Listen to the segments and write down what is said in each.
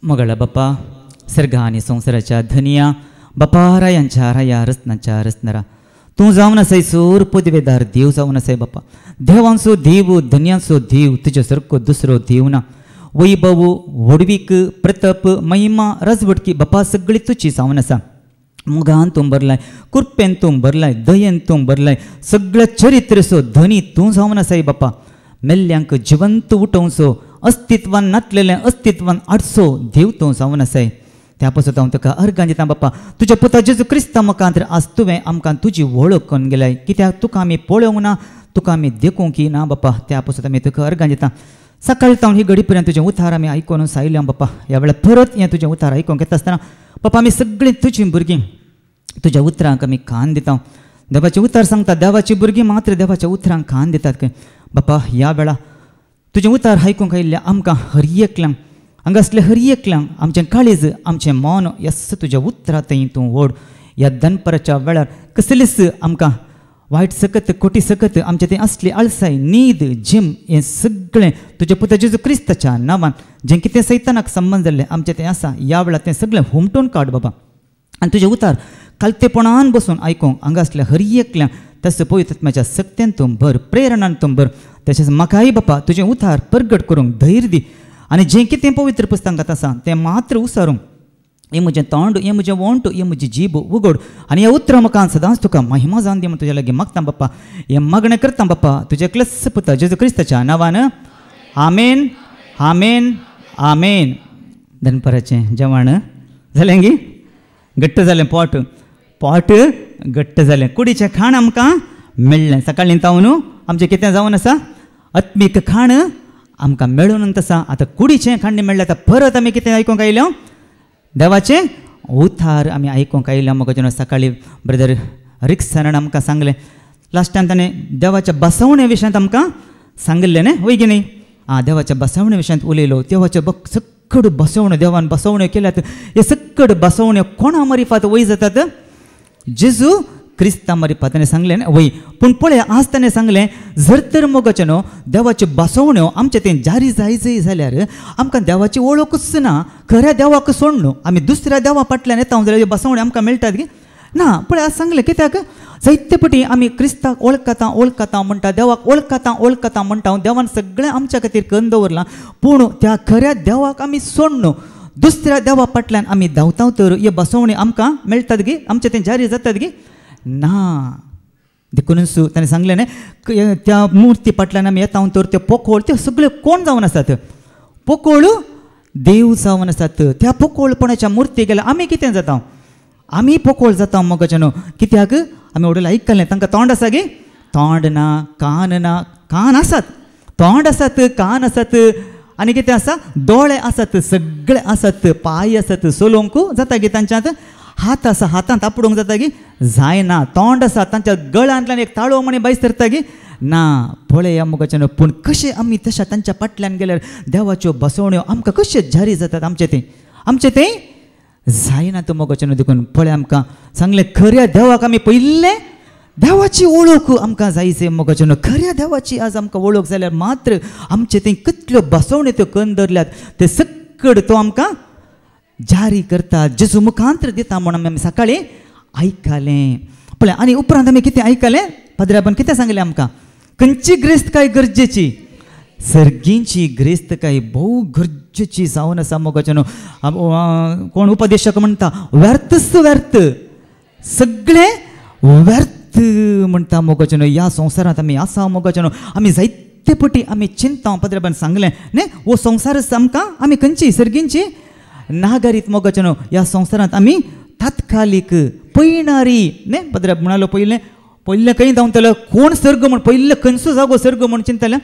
मगळा बाप्पा सर्गा आणि संसाराच्या धनिया बापा यांच्या राया रत्नाच्या रत्नारा तू जावन असाय सोर पदवेदार देव जावन असाय बाप्पा देवांचो देव धन्यांचो देव तुझ्या सारको दुसरो देव ना वैभव वडवीक प्रताप महिमा राजवटकी बाप्पा सगळी तुझी जावन आसा मुगान तू भरलाय कृपेन तू भरलाय दयेन तू भरलाय सगळ्या चरित्रसो धनी तू जावन असाय बाप्पा मेल्ल्यांक जिवंत उठोवचो अस्तित्वान नाटलेले अस्तित्वान आडसो देव तू जावन असाय त्या पासून हांव तुका अर्गां दिता बाप्पा तुज्या पुता जेजू क्रिस्ता मुखांतर आज तुवें आमकां तुजी वळख करून गेलाय कित्याक तुका आमी पळोवंक ना तुका आमी देखूंक ना बाप्पा त्या पासून आमी तुका अर्गां दिता सकाळी तावन ही घडी पर्यंत तुजें उतार आमी आयकून सायल्या बाप्पा ह्या वेळार परत हें तुजें उतार आयकूंक येता आसतना बाप्पा आमी सगळीं तुजीं भुरगीं तुज्या उतरांक आमी कान दिता देवाचें उतार सांगता देवाचीं भुरगीं मात्र देवाच्या उतरांक कान दितात खंय बाप्पा ह्या वेळा तुजें उतार आयकूंक आयिल्ल्या आमकां हर एकल्यांक हांगा असले हर एकल्यांक आमचें काळीज आमचें मन यस तुज्या उतरांतय तूं ओड ह्या दनपराच्या वेळार कसलीच आमकां वायट सकत खोटी सकत आमचें तें असली आळसाय न्हीद जीम हें सगळें तुज्या पुता जेजू क्रिस्ताच्या नांवान जें कितें सैतानाक संबंद जाल्लें आमचें तें आसा ह्या वेळार तें सगळें हुमटून काड बाबा आनी तुजें उतार कालतेपणान बसून आयकूंक हांगा असल्या हर एकल्यांक तसं पवित्र आत्म्याच्या सक्त्यान तूं भर प्रेरणान तूं भर तशेंच म्हाकाय बापा तुजें उतार प्रगट करूंक धैर्य दी आनी जें कितें पवित्र पुस्तकांत आसा तें मात्र उसारूंक हें म्हजें तोंड हें म्हजें वोंट हें म्हजी जीब उगड आनी ह्या उतरां म्हाका सदांच तुका महिमा जावन दी म्हण तुज्या लागीं मागता बाप्पा हें मागणें करता बाप्पा तुज्या क्लस पुता जेजू क्रिस्ताच्या नांवान आमेन आमेन आमेन दनपराचें जेवण जालें गी घट्ट जालें पोट पोट घट्ट जालें कुडीचें खाण आमकां मेळ्ळें सकाळीं तावन आमचें कितें जावन आसा आत्मीक खाण आमकां मेळून आसा आतां कुडीचें खाण मेळ्ळें आतां परत आमी कितें आयकूंक आयलें देवाचें उतार आमी आयकूंक आयलें म्हाका सकाळीं ब्रदर रिक्सरान आमकां सांगलें लास्ट टायम ताणें देवाच्या बसवणे विशयांत आमकां सांगिल्लें न्ही वय की न्ही देवाच्या बसवणे विशयांत उलयलो देवाचे सकड बसवण्यो देवान बसवण्यो केल्यात हे सकड बसवण्यो कोणा मारिफात वय जातात जेजू क्रिस्ता मारिफात ताणें सांगलें वय पूण पळय आज ताणें सांगलें जर तर मोगाचे न्हू देवाच्यो बसवण्यो आमचें तें जारी जायत जाल्यार आमकां देवाची वळखूच ना खऱ्या देवाक सोड न्हू आमी दुसऱ्या देवा फाटल्यान येता जाल्यार बसवण्यो आमकां मेळटात गे ना पळय आज सांगलें कित्याक जायते फावटी आमी क्रिस्ताक वळखता म्हणटा देवाक वळखता म्हणटा देवान सगळें आमच्या खातीर करून दवरलां पूण त्या खऱ्या देवाक आमी सोड न्हू दुसऱ्या देवा फाटल्यान आमी धांवता तर हे बसवण्यो आमकां मेळटात गे आमचें तें जारी जातात गे ना देखूनच ताणें सांगलें न्ही त्या मुर्ती फाटल्यान आमी येता तर ते पोकोळ ते सगळे कोण जावन आसात पोकोळ देव जावन आसात त्या पोकोळपणाच्या मुर्ती गेल्यार आमी कितें जाता आमी पोकोळ जाता मोगाचे न्हू कित्याक आमी वडील आयकलें तांकां तोंड आसा गे तोंड ना कान आसात तोंड आसात कान आसात आनी कितें आसा दोळे आसात सगळे आसात पांय आसात चलोवंक जाता गे तांच्यांत हात आसा हातांत आपडूंक जाता गे जायना तोंड आसा तांच्या गळ्यांतल्यान एक ताळो म्हणी भायर सरता गे ना पळय मोगाचे न्हू पूण कशें आमी तशें तांच्या फाटल्यान गेल्यार देवाच्यो बसवण्यो आमकां कशें जारी जातात आमचें तें जायना तो मोगाचे न्हू देखून पळय आमकां सांगलें खऱ्या देवाक आमी पयलें देवाची वळख आमकां जायचे मोगाचे न्हू खऱ्या देवाची आज आमकां वळख जाल्यार मात्र आमचे तें कितल्यो बसवण्यो त्यो करून दवरल्यात ते सकड तो आमकां जारी करता जेजू मुखांतर दिता म्हणून आमी सकाळीं आयकलें पळय आनी उपरांत आमी कितें आयकलें पदरापण कितें सांगलें आमकां खंयची ग्रेस्तकाय गरजेची सर्गींची ग्रेस्तकाय भोव गरजेची जावन आसा मोगाचे न्हू कोण उपदेशक म्हणटा व्यर्थच व्यर्थ सगळें व्यर्थ म्हणटा मोगाचे न्हू ह्या संवसारांत आमी आसा मोगाचे न्हू आमी जायते फावटी आमी चिंता पदरापण सांगलें न्ही हो संवसार आमकां आमी खंयची सर्गींची नागरीत मोगाचे न्हू ह्या संवसारांत आमी तात्कालीक पळयणारी न्ही पदरा म्हणालो पयलें खंय धांवतलो कोण सर्ग म्हण पयले खंयचो जागो सर्ग म्हण चिंतलें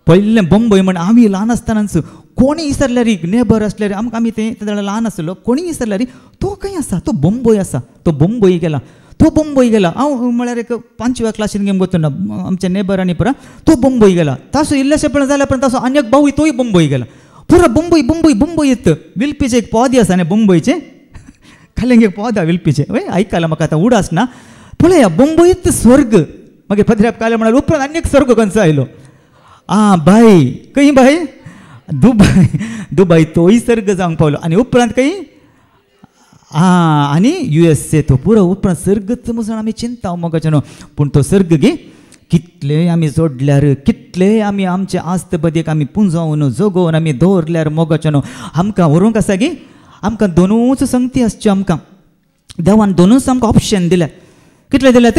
पयलें बंबय म्हण आमी ल्हान आसतनाच कोणी विसरल्यार नेबर आसल्यार आमकां आमी तें ल्हान आसलो कोणी विसरल्यार तो खंय आसा तो बंबय आसा तो बंबय गेला हांव म्हळ्यार एक 5व्या क्लासीन घेवन वतना आमच्या नेबरांनी पुरा तो बंबय गेला तासो इल्लेशेपण जाल्या पण तासो आनी एक भाऊ तोय बंबय गेला पुरा बंबय येत विलपीचें एक पद आसा न्ही बंबयचें खाली एक पद विलपीचें वय आयकलां म्हाका आतां उडास ना पळय बंबईत स्वर्ग मागीर पदऱ्याक काले म्हळ्यार उपरांत आनी एक स्वर्ग खंयचो आयलो बाय खंय बाय दुबय तोय सर्ग जावंक पावलो आनी उपरांत खंय आनी USA तो पुरो उपरांत सर्गच म्हणून आमी चिंता मोगाचे न्हू पूण तो सर्ग गे कितले आमी जोडल्यार कितले आमी आमचे आस्त बदीक आमी पुंजोवन जोगोवन आमी दवरल्यार मोगाचे न्हू आमकां व्हरूंक आसा गे आमकां दोनूच संगती आसच्यो आमकां देवान दोनूच आमकां ऑप्शन दिल्यात कितले दिल्यात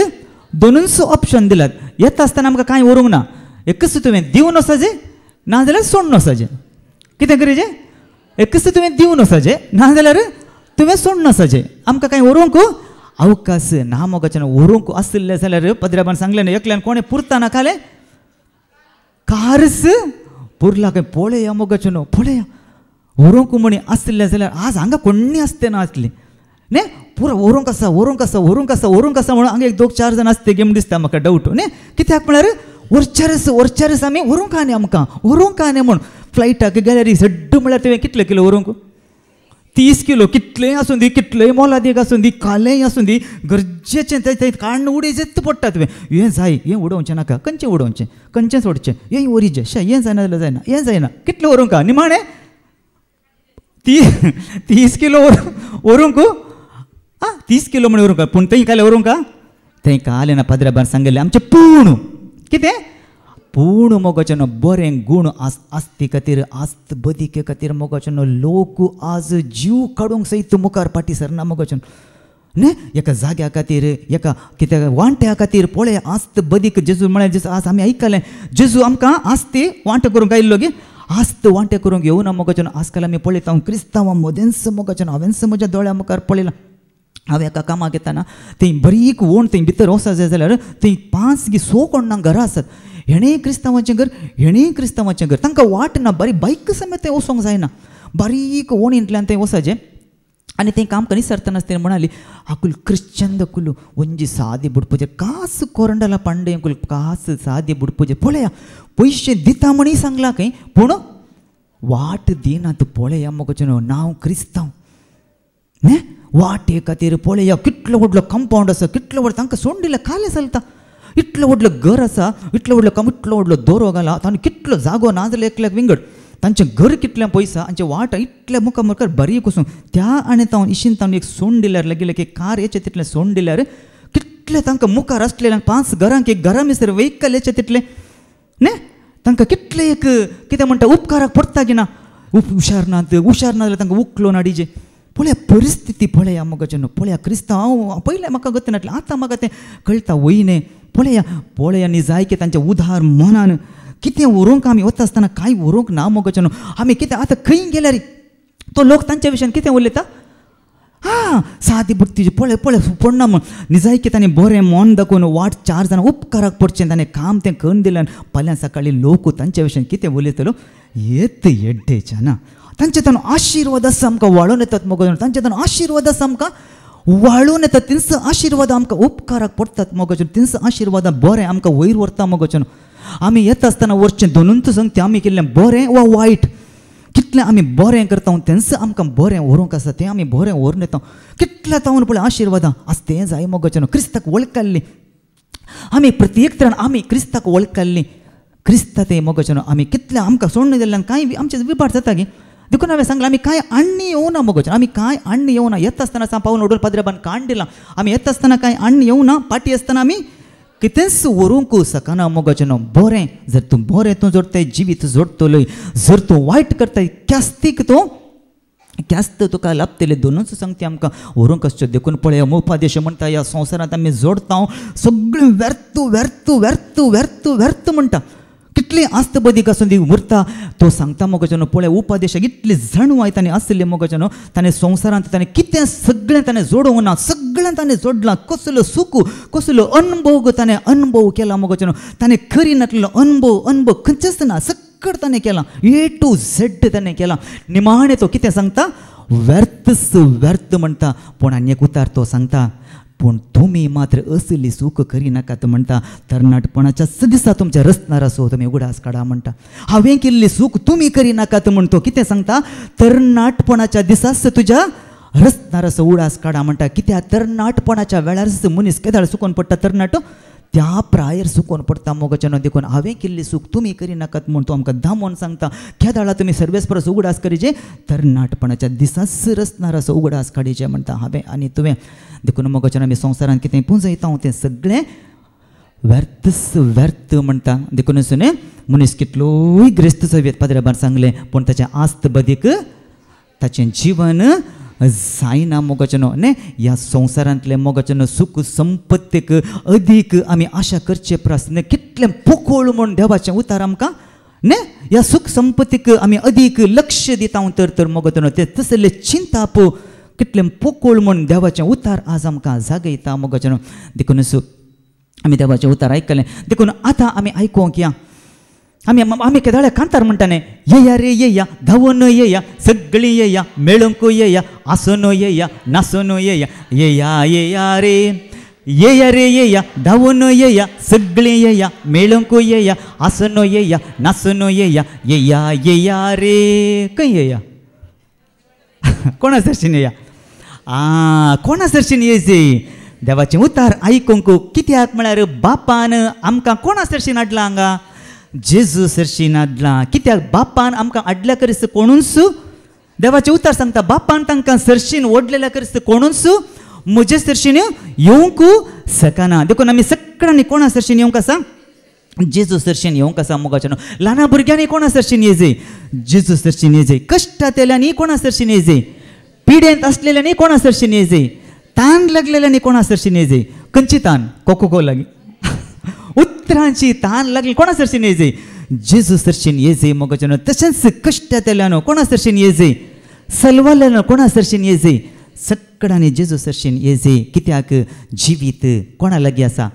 दोनूच ऑप्शन दिल्यात येता आसतना आमकां कांय व्हरूंक ना एकच तुवें दिवन वचचें ना जाल्यार सोडून वचचें कितें करेचें एकच तुवें दिवन वचचें ना जाल्यार तुवें सोडून वचचें आमकां कांय व्हरूंक अवकाश ना मोगाचें व्हरूंक आसलें जाल्यार पद्राबान सांगलें न्हू एकल्यान कोणें पुरता नाकालें कारस पुरला खंय पळया मोगाचें न्हू पळया व्हरूंक म्हणी आसलें जाल्यार आज हांगा कोणी आसतें ना आसलें न्ही पुरो व्हरूंक आसा व्हरूंक आसा व्हरूंक आसा व्हरूंक आसा म्हणून हांगा एक दोग चार जाण आसता गे म्हण दिसता म्हाका डावट न्ही कित्याक म्हळ्यार वरचारस आमी व्हरूंक आनी आमकां व्हरूंक आनी म्हूण फ्लायटाक गेल्यार सड्ड म्हळ्यार तुवें कितले किलो व्हरूंक 30 किलो कितलेंय आसूं दी कितलेंय मोलादीक आसूं दी कालेंय आसूं दी गरजेचें तें काडून उडी जेत पडटा तुवें हें जाय हें उडोवचें नाका खंयचें उडोवचें खंयचें सोडचें हें ओरिचें हें जायना जाल्यार जायना हें जायना कितलें व्हरूंक निमाणें 30 किलो व्हरूंक 30 किलो म्हण व्हरूंक पूण थंय काले व्हरूंक थंय कालें ना पद्राबान सांगलें आमचें पूण कितें पूण मोगाचें बरें गूण आस्ते खातीर आस्त बदिके खातीर मोगाचें लोक आज जीव काडूंक सयत मुखार पाटी सरना मोगाचें न्ही एका जाग्या खातीर एका कित्याक वांट्या खातीर पळय आस्त बदीक जेजू म्हळ्यार जेजू आज आमी आयकलें जेजू आमकां आस्ते वांटो करूंक आयिल्लो गे आस्त वांटे करूंक येवना मोगाचें आजकाल आमी पळयता क्रिस्तांवां मदेंच मोगाचें हांवेंच म्हज्या दोळ्या मुखार पळयलां हांव एका कामाक येताना थंय बरीक वोण थंय भितर वचत जाय जाल्यार थंय 5 की 6 कोण्णां घरां आसात हेणेंय क्रिस्तांवाचें घर हेणेंय क्रिस्तांवाचें घर तांकां वाट ना बरी बायक समेत थंय वचोंक जायना बारीक वणींतल्यान थंय वचचें आनी थंय काम करीत सरतना आसतना म्हणाली आकुल क्रिश्चन दकुल ಒಂಜಿ ಸಾದಿ ಬುಡ್ಪುಜೆ ಕಾಸು ಕೊರಂಡಲ ಪಂಡೆ ಅಂಕುಲ್ ಕಾಸು ಸಾದಿ ಬುಡ್ಪುಜೆ ಪೊಳೆಯ ಪೈಸೆ ದಿತಾ ಮಣಿ सांगला खंय पूण वाट दिनात पळया मोगाचें नांव क्रिस्तांव न्ही वाटे खातीर पळया कितलो व्हडलो कंपाउंड आसा कितलो व्हड तांकां सोडून दिल्यार काले चलता इतलो व्हडलो घर आसा इतलो व्हडलो इतलो व्हडलो दोरो घाला ताणें कितलो जागो ना जाल्यार एकल्याक विंगड तांचें घर कितलें पयसा आमचे वाट इतले मुखार बारीक वचून त्या आनी तावन इशीन तावन एक सोडून दिल्यार लागीं एक कार येचें तितलें सोडून दिल्यार कितलें तांकां मुखार आसलें 5 घरांक एक घरा मिसर वेहिकल येचें तितलें न्ही तांकां कितलें एक कितें म्हणटा उपकाराक पडटा की ना हुशार ना जाल्यार तांकां उखलो ना डीजे पळया परिस्थिती पळया मोगाचें पळया क्रिस्तांव हांव पयलें म्हाका गती नासलें आतां म्हाका तें कळटा वयने पळया न्ही जाय की तांच्या उदार मनान कितें व्हरूंक आमी वता आसतना कांय व्हरूंक ना मोगाचें आमी कितें आतां खंय गेल्यार तो लोक तांच्या विशयान कितें उलयता सादी बुट्टी पळय पडना म्हण निजाय की ताणें बरें मन दाखोवन वाट 4 जाणां उपकाराक पडचें ताणें काम तें करून दिलें फाल्यां सकाळीं लोक तांच्या विशयान कितें उलयतलो येत येड्डेच्या ना तांचे ताणें आशिर्वाद आसा आमकां वाळून येतात मोगाचें तांचे ताणें आशिर्वाद आसा आमकां वाळून येतात तिंचो आशिर्वाद आमकां उपकाराक पडटात मोगाचें तिंचो आशिर्वाद बरें आमकां वयर व्हरता मोगाचें आमी येता आसतना वरचें दोनूच सांगता आमी केल्लें बरें वा वायट कितलें आमी बरें करता तेंच आमकां बरें व्हरूंक आसा तें आमी बरें व्हरून येता कितलें तावन पळय आशिर्वादां आसतें जाय मोगाचें क्रिस्ताक वळखली आमी प्रत्येक तरान आमी क्रिस्ताक वळखली क्रिस्त तें मोगाचें आमी कितलें आमकां सोडून दिल्यान कांय आमचें विभाट जाता गे देखून हांवें सांगलां आमी कांय आणनी येवना मोगाचें आमी कांय आणनी येवना येता आसतना पावून उडोवन पद्राबान काण दिलां आमी येता आसतना कांय आणनी येवना पाटी आसतना आमी कितेंच व्हरूंक सकाना मोगाचें बरें जर तूं बरें तूं जोडताय जिवीत जोडटलोय जर तूं वायट करताय क्यास्तीक तूं क्यास्त तुका लाभतले दोनूच सांगता आमकां व्हरूंक आसच्यो देखून पळया मोपादेश म्हणटा ह्या संवसारांत आमी जोडता सगळें व्यर्थ व्यर्थ व्यर्थ व्यर्थ व्यर्थ म्हणटा कितली आस्त बदीक आसूं दी उरता तो सांगता मोगाचें पळय उपदेशाक इतली जाणवाय ताणें आसली मोगाचें ताणें संवसारांत ताणें कितें सगळें ताणें जोडूंक ना सगळें ताणें जोडलां कसलो सूख कसलो अनुभव ताणें अनुभव केला मोगाचें ताणें खरी नासलेलो अनुभव खंयचेच ना सगळें ताणें केलां A to Z ताणें केलां निमाणें तो कितें सांगता व्यर्थच व्यर्थ म्हणटा पूण आनी एक उतार तो सांगता पूण तुमी मात्र असली सूख करिनाकात म्हणटा तरणाटपणाच्या दिसा तुमच्या रसनार आसो तुमी उगडास काडा म्हणटा हांवें केल्ली सूख तुमी करिनाकात म्हण तो कितें सांगता तरणाटपणाच्या दिसास तुज्या रसनार आसो उडास काडा म्हणटा कित्याक तरणाटपणाच्या वेळार मनीस केदाळ सुकोवन पडटा तरणाटो त्या प्रायर सुकोवन पडटा मोगाचें देखून हांवें केल्ली सूख तुमी करी नाकात म्हूण तो आमकां धामोन सांगता. केदाळा तुमी सर्वेस परस उगडास करीचे तरणाटपणाच्या दिसासर असणार असो उगडास काडीचे म्हणटा हांवें आनी तुवें देखून मोगाचें आमी संवसारांत कितें पुंजयता तें सगळें व्यर्थ म्हणटा. देखून न्ही मनीस कितलोय ग्रेस्त चलयत पाद्र्याबार सांगलें पूण ताचें आस्त बदीक ताचें जीवन जायना मोगाचें न्ही. ह्या संवसारांतले मोगाचें सुख संपत्तीक अदीक आमी आशा करचे प्रस्न कितलें पोकोळ म्हूण देवाचें उतार आमकां न्ही. ह्या सुख संपत्तीक आमी अदीक लक्ष दिता तर मोगाचें तें तसले चिंताप कितलें पोकोळ म्हूण देवाचें उतार आज आमकां जागयता मोगाचें. देखून आमी देवाचें उतार आयकलें देखून आतां आमी आयकूंक या. आमी केदाळे कांतार म्हणटाने येया रे येया धांवन येया सगळीं येया मेळूंक येया आसून येया नासून येया येया येया रे येया रे येया धांवन येया सगळीं येया मेळूंक येया आसून येया नासून येया येया येया रे. खंय येया कोणा सरशीन येया कोणा सरशीन येयचे. देवाचें उतार आयकूंक कित्याक म्हळ्यार बापान आमकां कोणा सरशीन हाडला हांगा जेजू सरशीन हाडला. कित्याक बापान आमकां हाडल्या करीस कोणूच देवाचें उतार सांगता बापान तांकां सरशीन ओडलेल्या करीस कोणूच म्हजे सरशीन येवंक शकना. देखून आमी सगळ्यांनी कोणा सरशीन येवंक आसा जेजू सरशीन येवंक आसा मोगाचें. ल्हाना भुरग्यांनी कोणा सरशीन येजय जेजू सरशीन येजय. कश्टांत येयल्यांनी कोणा सरशीन येजय. पिडेंत आसलेल्यांनी कोणा सरशीन येजय. ताण लागलेल्यांनी कोणा सरशीन येजय. खंयची ताण कोको लागीं उतरांची ताण लागली कोणा सरशीन येजय जेजू सरशीन येजय मोगाचें. तशेंच कश्टांत येयल्यान कोणा सरशीन येजय. सलवाल्ल्यान कोणा सरशीन येजय. सगळ्यांनी जेजू सरशीन येजय. कित्याक जिवीत कोणा लागीं आसा.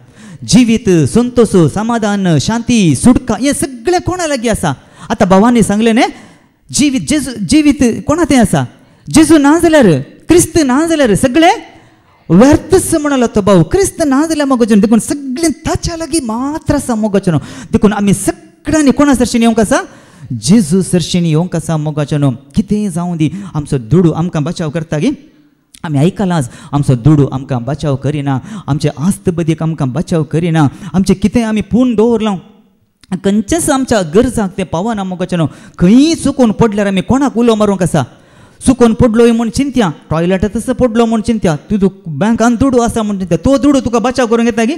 जिवीत संतोष समाधान शांती सुटका हें सगळें कोणा लागीं आसा. आतां भावांनी सांगलें न्ही जिवीत जेजू जिवीत कोणा थंय आसा. जेजू ना जाल्यार क्रिस्त ना जाल्यार सगळें व्यर्थच म्हणलो तो भाऊ. क्रिस्त ना जाल्यार मोगाचें देखून सगळें ताच्या लागीं मात्र आसा मोगाचें. देखून आमी सगळ्यांनी कोणा सरशीन येवंक आसा जेजू सरशीन येवंक आसा मोगाचें. कितेंय जावं दी आमचो दुडू आमकां बचाव करता गे. आमी आयकलांच आमचो दुडू आमकां बचाव करिना. आमचे आस्त बदीक आमकां बचाव करिना. आमचें कितें आमी पूण दवरलां खंयचेच आमच्या गरजांक तें पावना मोगाचें. खंयी चुकून पडल्यार आमी कोणाक उलो मारूंक आसा. चुकून पडलो म्हूण चिंत्या टॉयलेटांत पडलो म्हूण चिंत्या तूं बँकान दुडू आसा म्हूण चिंत्या तो दुडू तुका बचाव करूंक येता गे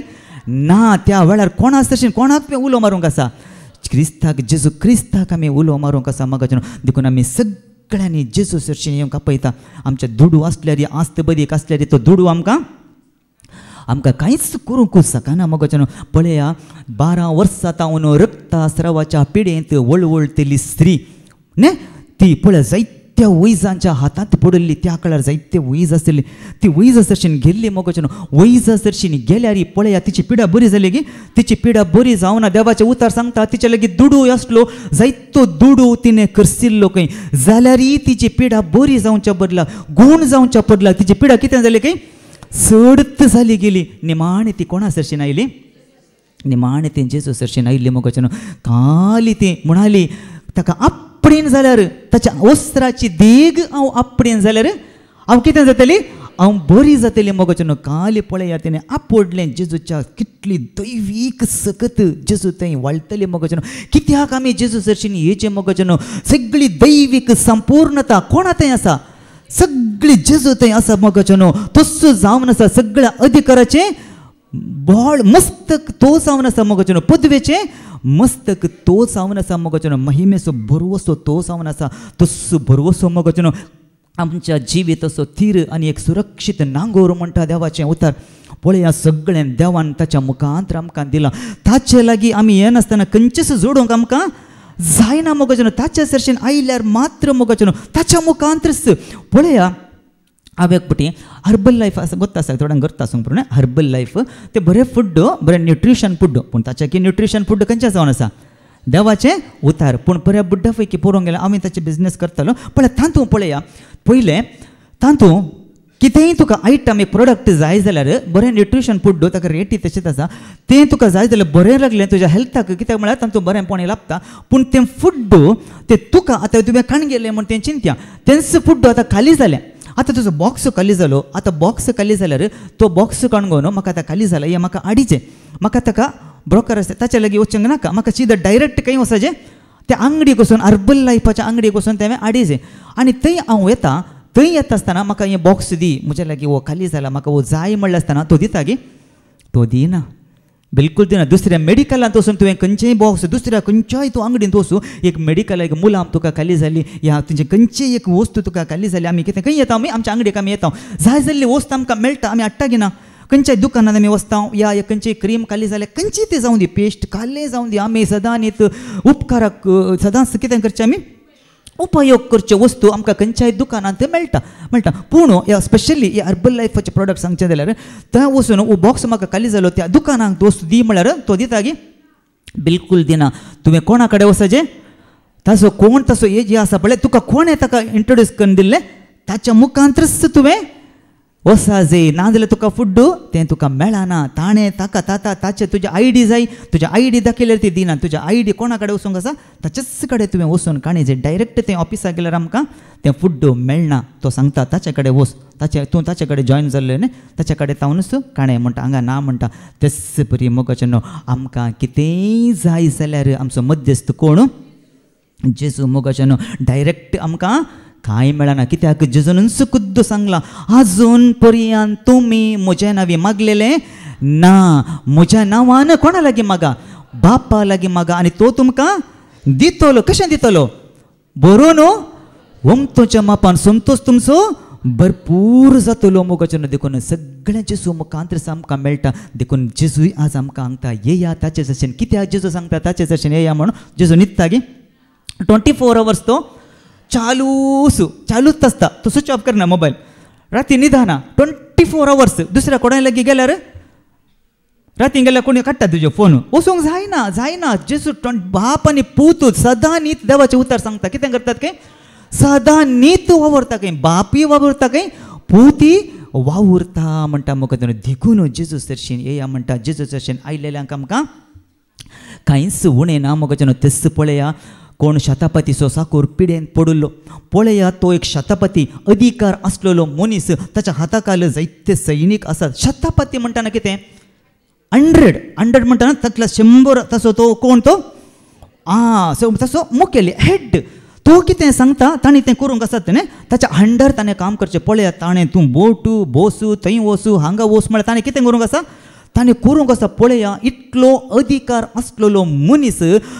ना. त्या वेळार कोणा सरशीन कोणाक उलो मारूंक आसा. क्रिस्ताक जेजू क्रिस्ताक आमी उलो मारूंक आसा मोगाचें. देखून आमी सगळ्यांनी जेजू सरशीन येवंक आपयता. आमचे दुडू आसल्यार आस्त बदीक आसल्यार तो दुडू आमकां कांयच करूंक शकना मोगाचें. पळया 12 वर्सां तावन रक्तस्रावाच्या पिडेंत वळवळतेली स्त्री न्ही ती पळय जायत्या वैजांच्या हातांत पडली. त्या काळार जायते वैज आसली. ती वैज सरशीन गेल्ली मोगाचें. वैज सरशीन गेल्यार पळया तिची पिडा बरी जाली गे. तिची पिडा बरी जावना. देवाचे उतार सांगता तिच्या लागीं दुडू आसलो जायतो दुडू तिणें करसिल्लो खंय जाल्यारय तिची पिडा बरी जावच्या बदला गूण जावच्या बदला तिची पिडा कितें जाली खंय सडत जाली गेली. निमाणे ती कोणा सरशीन आयली. निमाणे ती जेजू सरशीन आयिल्ली मोगाचें. काली ती म्हणाली ताका आपणेन जाल्यार ताच्या वस्त्राची देग हांव आपणेन जाल्यार हांव कितें जातली हांव बरी जातली मोगाचें. काली पळया तिणें आपडलें जेजूच्या कितली दैवीक सकत जेजू थंय वाळटली मोगाचें. कित्याक आमी जेजू सरशीन येचें मोगाचें. सगळी दैवीक संपूर्णता कोणा थंय आसा. सगळी जेजू थंय आसा मोगाचें. तस्सो जावन आसा सगळ्या अधिकाराचें बळ मस्तक तो जावन आसा मोगाचें. पदवेचें मस्तक तो जावन आसा मोगाचें. महिमेचो भरवसो तो जावन आसा. तस्सो भरवसो मोगाचें आमच्या जिविताचो थीर आनी एक सुरक्षीत नांगोर म्हणटा देवाचें उतार. पळया सगळें देवान ताच्या मुखांतर आमकां दिलां. ताचे लागीं आमी हें नासतना खंयचेच जोडूंक आमकां जायना मोगाचें. ताच्या सरशीन आयल्यार मात्र मोगाचें ताच्या मुखांतरच. पळया हांवें एकपटी हर्बल लायफ आसा गोत्ता आसा थोड्यांक करता आसूंक पूण हर्बल लायफ ते बरें फूड बरें न्युट्रिशन फूड पूण ताचे की न्युट्रिशन फूड खंयचें जावन आसा देवाचें उतार. पूण बऱ्या बुड्डा पैकी पळोवंक गेल्यार आमी ताचे बिजनेस करतालो. पळय तांतूं पळया पयलें तांतूं कितेंय तुका आयटम एक प्रोडक्ट जाय जाल्यार बरें न्युट्रिशन फूड ताका रेटी तशीच आसा. तें तुका जाय जाल्यार बरें लागलें तुज्या हेल्थाक कित्याक म्हळ्यार तांतूं बरेंपण लाभता. पूण तें फूड तें तुका आतां तुवें खाण गेलें म्हण तें चिंत्या तेंच फूड आतां खाली जालें. आतां तुजो बॉक्स खाली जालो. आतां बॉक्स खाली जाल्यार तो बॉक्स काणून म्हाका आतां खाली जाला हें म्हाका आडीचें म्हाका ताका ब्रोकर आसता ताचे लागीं वचूंक नाका, म्हाका सीदा डायरेक्ट खंय वचचें त्या अंगडीक वचून हर्बल लायफाच्या अंगडीक वचून तें हाडीचें आनी थंय हांव येता. थंय येता आसतना म्हाका हें बॉक्स दी, म्हज्या लागीं हो खाली जाला, म्हाका हो जाय म्हणलें आसतना तो दिता गे, तो दिना, बिलकुल दिना. दुसऱ्या मेडिकलांत वचून तुवें खंयचेय बॉक्स दुसऱ्या खंयच्याय तूं अंगडींत वचूं, एक मेडिकल एक मुलाम तुका खाली जाली या तुजें खंयचीय एक वस्तू तुका खाली जाली, आमी कितें खंय येता, आमी आमच्या अंगडीक आमी येता, जाय जाल्ली वस्त आमकां मेळटा, आमी हाडटा घेना. खंयच्याय दुकानांत आमी वचता, या खंयचीय क्रीम खाली जाल्यार खंयचीय ती जावं दी, पेस्ट खाल्लें जावं दी, आमी सदां न्ही उपकाराक सदांच कितें करचें आमी उपयोग करच्यो वस्तू आमकां खंयच्याय दुकानांत मेळटा. पूण स्पेशली हे हर्बल लायफाचे प्रोडक्ट सांगचे जाल्यार थंय वचून हो बॉक्स म्हाका खाली जालो त्या दुकानाक वस्तू दी म्हळ्यार तो दिता गे, बिलकुल दिना. तुवें कोणा कडेन वचचें, ताचो कोण तसो हे जे आसा पळय तुका कोणें ताका इंट्रोड्यूस करून दिल्लें ताच्या मुखांतरच तुवें वसा जे, नाजाल्यार तुका फुड्ड तें तुका मेळना. ताणें ताका ताचे तुजे आयडी जाय, तुज्या आयडी दाखयल्यार ती दिना. तुज्या आयडी कोणा कडेन वचूंक आसा ताचेच कडेन तुवें वचून काणी जे डायरेक्ट तें ऑफिसाक गेल्यार आमकां तें फुड्ड मेळना. तो सांगता ताचे कडेन वच, तूं ताचे कडेन जॉयन जाल्लें न्ही, ताचे कडेन तावनूच काणें म्हणटा, हांगा ना म्हणटा. तेच बरी मोगाचें न्हू, आमकां कितेंय जाय जाल्यार आमचो मध्यस्थ कोण, जेजू मोगाचें न्हू. डायरेक्ट आमकां कांय मेळना, कित्याक जेजूनच खुद्द सांगलां, आजून पर्यंत तुमी म्हजे नांवी मागलेलें ना, म्हज्या नांवान कोणा लागीं मागा, बापा लागीं मागा आनी तो तुमकां दितलो. कशें दितलो, बरो न्हू, वमतोच्या मापान संतोष तुमचो भरपूर जातलो मोगाचें. देखून सगळें जेजू मुखांतर आमकां मेळटा. देखून जेजूय आज आमकां सांगता येया ताचे जशें, कित्याक जेजू सांगता ताचे जशें येया म्हणून जेजू न्हिदता गे 24 hours तो चालूच आसता, तो स्विच ऑफ करना मोबायल, राती न्हिदना 24 hours. दुसऱ्या कोणाय लागीं गेल्यार राती गेल्यार कोणी काडटा तुजे फोन, वचूंक जायना. जेजू बाप आनी पूत सदां न्हीद देवाचें उतर सांगता. कितें करतात काय, सदां न्हीद वावरता काय, बापी वावरता काय, पूती वावरता म्हणटा. म्हाका देखून जेजू सरशीन येया म्हणटा. जेजू सरशीन आयलेल्यांक आमकां कांयच उणें ना मोगाचें. तेच पळया, कोण शतापतीचो साकूर पिडेन पडुल्लो पळया, तो एक शतापती अधिकार आसलेलो मनीस, ताच्या हाताखाल जायते सैनीक आसात. शतापती म्हणटाना कितें 100 म्हणटाना तातला 100 तसो तो कोण तो तसो मुखेली हेड. तो कितें सांगता ताणें तें करूंक आसात न्ही, ताच्या अंडर ताणें काम करचें. पळया ताणें तूं बोटू बोसू थंय वचू हांगा वच म्हळ्यार ताणें कितें करूंक आसा, ताणें करूंक आसा. पळया इतलो अधिकार आसलेलो मनीस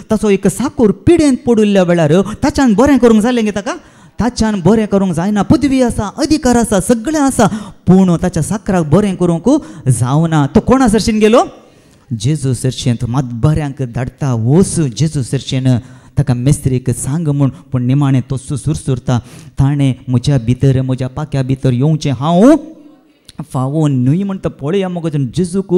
ताचो एक साकूर पिडेन पडुल्ल्या वेळार ताच्यान बरें करूंक जालें गे ताका, ताच्यान बरें करूंक जायना. पदवी आसा, अधिकार आसा, सगळें आसा, पूण ताच्या साकराक बरें करूंक जावना. तो कोणा सरशीन गेलो, जेजू सरशीन. तो मात बऱ्यांक धाडटा, वच जेजू सरशीन, ताका मेस्त्रीक सांग म्हूण. पूण निमाणें तो सुरसुरता, ताणें म्हज्या भितर म्हज्या पाक्या भितर येवचें हांव फावो न्हय म्हणटा. पळया मगो जेजूक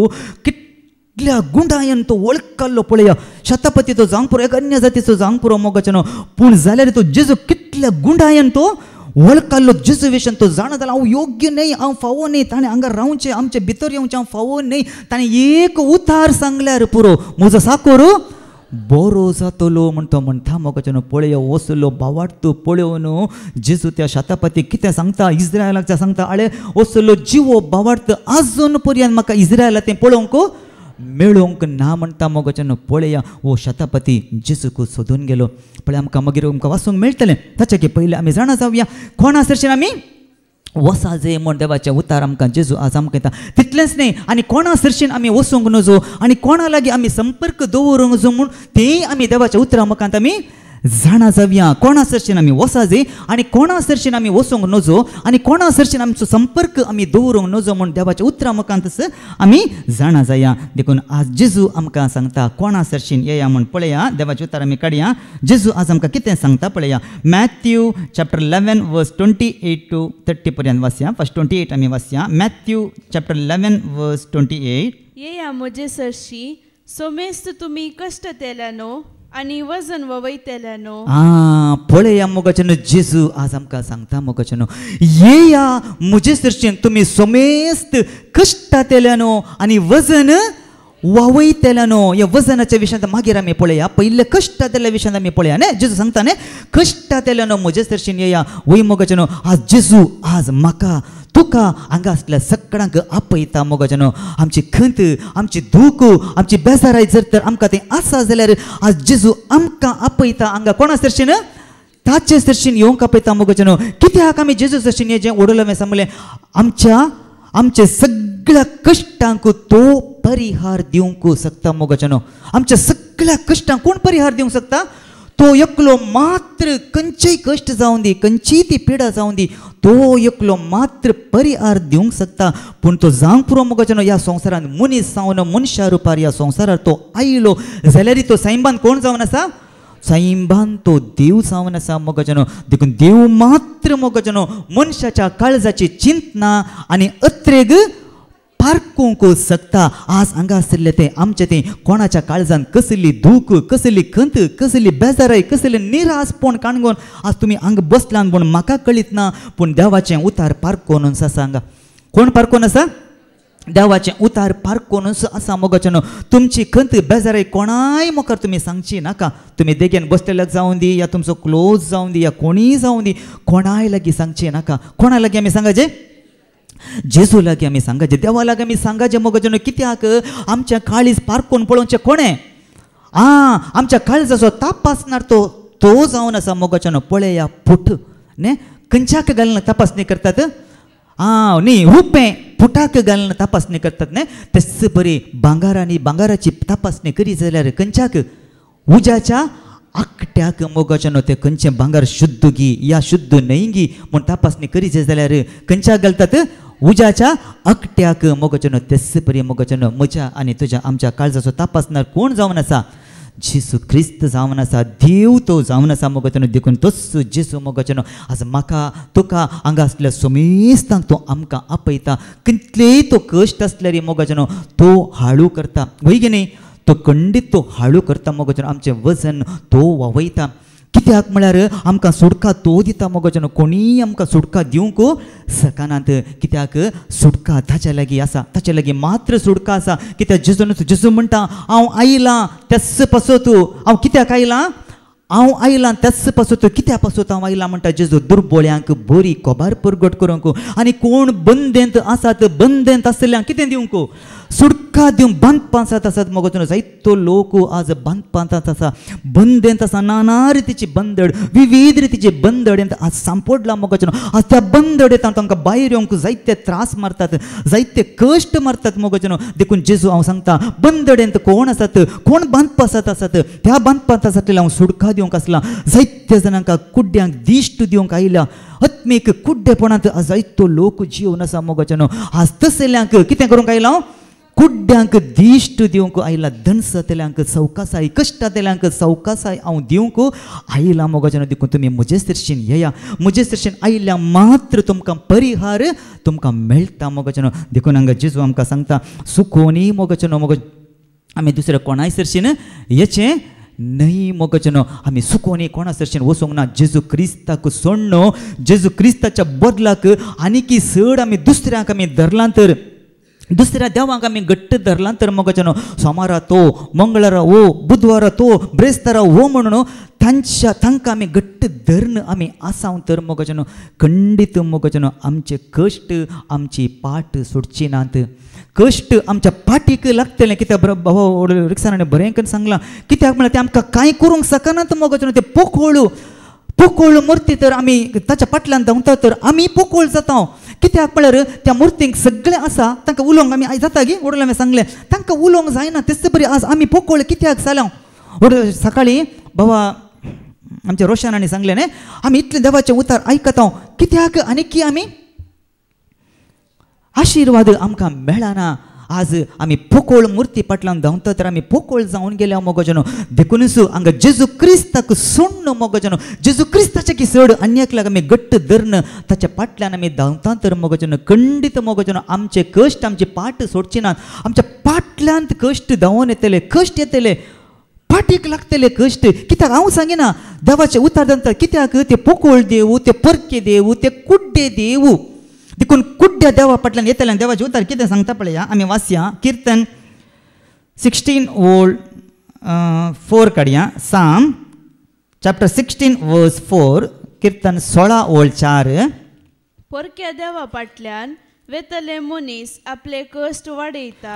कितल्या गुंडायन तो वळखलो. पळया शतापती तो जावंक पुरो, एक अन्य जातीचो जावंक पुरो मोगाचें, पूण जाल्यार तो जेजू कितल्या गुंडायन तो वळखलो. जेजू विशयन तो जाणा जाल्यार हांव योग्य न्हय, हांव फावो न्हय, ताणें हांगा रावचें, आमचे भितर येवचें, हांव फावो न्हय. ताणें एक उतार सांगल्यार पुरो, म्हजो साकूर बरो जातलो म्हणटा. मोगाचें पळय वसलो बावाट पळयोन जेजू त्या शतापतीक कितें सांगता, इस्रायलाक सांगता, आळे वसलो जिवो बावाट आजून पर्यंत म्हाका इस्रायला तें पळोवंक मेळोवंक ना म्हणटा. मोगाचें पळया हो शतापती जेजूक सोदून गेलो. पळय आमकां मागीर आमकां वाचूंक मेळटलें. ताचे पयलीं आमी जाणा जावया कोणा सरशीन आमी वसा जे म्हण देवाचें उतार आमकां जेजू आज आमकां येता. तितलेंच न्ही, आनी कोणा सरशीन आमी वचूंक नजो आनी कोणा लागीं आमी संपर्क दवरूंक जो म्हूण तेंय आमी देवाच्या उतरा मुखांत आमी जाणा जावया. कोणा सरशीन आमी वसा जे आनी कोणा सरशीन आमी वचूंक नजो आनी कोणा सरशीन आमचो संपर्क आमी दवरूंक नजो म्हूण देवाच्या उतरा मुखांतच आमी जाणा जाया. देखून आज जेजू आमकां सांगता कोणा सरशीन येया म्हूण. पळया देवाचें उतर आमी काडया. जेजू आज आमकां कितें सांगता पळया. मॅथ्यू चॅप्टर 11 verse 28 to 30 पर्यंत वाचया. फर्स्ट 28 आमी वाचया. Matthew chapter 11 verse 28. येया म्हजे सरशी, सोमेस्त तुमी कश्ट तेल्यानो आनी वजन वयतल्यानो. पळया मोगाचें जेजू आज आमकां सांगता मोगाचें, येया म्हजे सरशीन तुमी सोमेस्त कश्ट तेल्यानो आनी वजन वावयतेल्यानो या वजनाच्या विशयांत मागीर आमी पळया. पयले कश्ट जाल्ल्या विशयांत आमी पळया न्ही. जेजू सांगता न्ही, कश्ट जाल्ल्यानो म्हजे सरशीन येया. वय मोगाच्यानो आज जेजू आज म्हाका तुका हांगा आसल्या सगळ्यांक आपयता मोगाच्यानो. आमची खंत, आमची दूख, आमची बेजाराय जर तर आमकां तें आसा जाल्यार आज जेजू आमकां आपयता हांगा. कोणा सरशीन? ताचे सरशीन येवंक आपयता मोगाच्यानो. कित्याक आमी जेजू सरशीन हें जें ओडलं हांवें सांगलें, आमच्या सगळ्या कश्टांक तो परिहार दिवंक शकता मोगाच्यानो. आमच्या सगळ्या कश्टांक कोण परिहार दिवंक शकता? तो एकलो मात्र. खंयचेय कश्ट जावं दी, खंयचीय ती पिडा जावं दी, तो एकलो मात्र परिहार दिवंक शकता. पूण तो जावंक पुरो मोगाच्यानो ह्या संवसारांत मनीस जावन मनशा रुपार ह्या संवसारार तो आयलो जाल्यार तो सायंबान कोण जावन आसा? सायंबान तो देव जावन आसा मोगाच्यानो. देखून देव मात्र मोगाच्यानो मनशाच्या काळजाची चिंतना आनी अत्रेग पारकूंक शकता. आज हांगा आसले तें आमचें तें कोणाच्या काळजान कसली दूख, कसली खंत, कसली बेजाराय, कसली निरासपण काणगोन आज तुमी हांगा बसलान पूण म्हाका कळीत ना. पूण देवाचें उतार पारकोन आसा हांगा. कोण पारकोन आसा? देवाचें उतार पारकोन आसा मोगाच्यानो. तुमची खंत बेजाराय कोणाय मुखार तुमी सांगची नाका. तुमी देगेन बसलेल्याक जावं दी या तुमचो क्लोज जावं दी या कोणीय जावं दी, कोणाय लागीं सांगची नाका. कोणा लागीं आमी सांगचे? जेजू लागीं आमी सांगचे, देवा लागीं आमी सांगचे मोगाच्यानो. कित्याक आमच्या काळीज पारकोन पळोवचें कोणें? आमच्या काळजाचो तपासणार तो जावन आसा मोगाच्यानो. पळया फूट न्ही खंयच्याक घालून तपासणी करतात? न्ही रुपें फुटाक घालून तपासणी करतात न्ही. तेच बरी भांगारांनी भांगाराची तपासणी करी जाल्यार खंयच्याक? उज्याच्या आकट्याक मोगाच्यानो. ते खंयचें भांगार शुद्ध गी या शुद्ध न्हय गी म्हूण तपासणी करी जाल्यार खंयच्याक घालतात? उज्याच्या आकट्याक मोगाच्यानो. तेच बरी मोगाच्यानो म्हज्या आनी तुज्या आमच्या काळजाचो तपासणार कोण जावन आसा? जेजू ख्रिस्त जावन आसा. देव तो जावन आसा मोगाच्यानो. देखून तोच जेजू मोगाच्यानो आज म्हाका तुका हांगा आसल्या समेस्तांक तो आमकां आपयता. कितलेय तो कश्ट आसल्यार मोगाच्यानो तो हाळू करता. वय गे न्ही, तो खंडीत तो हाळू करता मोगाच्यानो. आमचें वजन तो वावयता. कित्याक म्हळ्यार आमकां सुटका तो दिता मोगाच्यानो. कोणीय आमकां सुटका दिवंक शकनात. कित्याक सुटका ताच्या लागीं आसा. ताच्या लागीं मात्र सुटका आसा. कित्याक जेजू म्हणटा हांव आयलां तेच पासत. हांव कित्याक आयलां? हांव आयलां तेच पासत. कित्याक पासत हांव आयलां म्हणटा जेजू? दुर्बळ्यांक बरी कोबार परगट करूंक आनी कोण बंदेंत आसात बंदेंत आसल्यांक कितें दिवंक? सुटका दिवंक. बांदपांत आसात मोगाच्यानो. जायतो लोक आज बांदपांत आसा, बंदेंत आसा. नाना रितीची बंदड, विविध रितीची बंदडेंत आज सांपडला मोगाच्यानो. आज त्या बंदडेंत तांकां भायर येवंक जायते त्रास मारतात, जायते कश्ट मारतात मोगाच्यानो. देखून जेजू हांव सांगता बंदडेंत कोण आसात, कोण बांदपासात आसात, त्या बांदपांत आसातले हांव सुटका दिवंक आसला. जायत्या जाणांक कुड्ड्यांक दिश्ट दिवंक आयल्या. आत्मीक कुड्डेपणांत आज जायतो लोक जिवन आसा मोगाच्यानो. आज तसल्यांक कितें करूंक आयला? कुड्ड्यांक दिश्ट दिवंक आयला. दणसतल्यांक सवकासाय, कश्टातल्यांक सवकासाय हांव दिवंक आयला मोगाच्यानो. देखून तुमी म्हजे सरशीन येया. म्हजे सरशीन आयल्या मात्र तुमकां परिहार तुमकां मेळटा मोगाच्यानो. देखून हांगा जेजू आमकां सांगता सुखोनी मोगाच्यानो. आमी दुसऱ्या कोणाय सरशीन येचें न्हय मोगाच्यानो. आमी सुखोनी कोणा सरशीन वचोंक ना. जेजू क्रिस्ताक सोडनो, जेजू क्रिस्ताच्या बदलाक आनीकी चड आमी दुसऱ्यांक आमी धरलां तर, दुसऱ्या देवांक आमी घट्ट धरलां तर मोगाच्यानो, सोमारा तो, मंगळारा वो, बुधवारा तो, ब्रेस्तारा वो म्हणून तांकां आमी घट्ट धਰਨ आमी आसांव तर मोगाच्यानो खंडीत मोगाच्यानो आमचे कश्ट आमची पाट सोडची नात. कश्ट आमच्या पाठीक लागतले. कित्याक भाव रिक्साराणे बरें करून सांगलां. कित्याक म्हळ्यार ते आमकां कांय करूंक शकनात मोगाच्यानो. ते पोकोळ मूर्ती तर आमी ताच्या फाटल्यान धांवता तर आमी पोकोळ जाता. कित्याक म्हळ्यार त्या मुर्तींक सगळें आसा, तांकां उलोवंक आमी जाता गे वडलो हांवें सांगलें, तांकां उलोवंक जायना. तेच बरी आज आमी पोकोळ कित्याक जाल्या? सकाळीं बाबा आमच्या रोशनांनी सांगलें न्ही, आमी इतलें देवाचें उतार आयकता कित्याक आनीक आमी आशिर्वाद आमकां मेळना. आज आमी पोकोळ मुर्ती फाटल्यान धांवता तर आमी पोकोळ जावन गेल्या मोगाच्यानो. देखूनच हांगा जेजू क्रिस्ताक सोडन मोगाच्यानो. जेजू क्रिस्ताचे की चड अन्याक लाग आमी घट्ट धरन ताच्या फाटल्यान आमी धांवता तर मोगाच्यानो खंडीत मोगाच्यानो आमचे कश्ट आमची पाट सोडची नात. आमच्या फाटल्यान कश्ट धांवून येतले, कश्ट येतले, फाटीक लागतले कश्ट. कित्याक हांव सांगिना देवाचे उतार धांवता. कित्याक ते पोकोळ देव, ते परके देव, ते कुड्डे देव. देखून कुड्ड्या देवा फाटल्यान येतल्यान देवाचे उतार कितें सांगता पळया. आमी वाचया कीर्तन 16 ओल्ड 4 काढया. साम चॅप्टर 16 वर्स 4, कीर्तन 16 ओल्ड 4. परक्या देवा फाटल्यान वेतले मनीस आपले कश्ट वाडयता.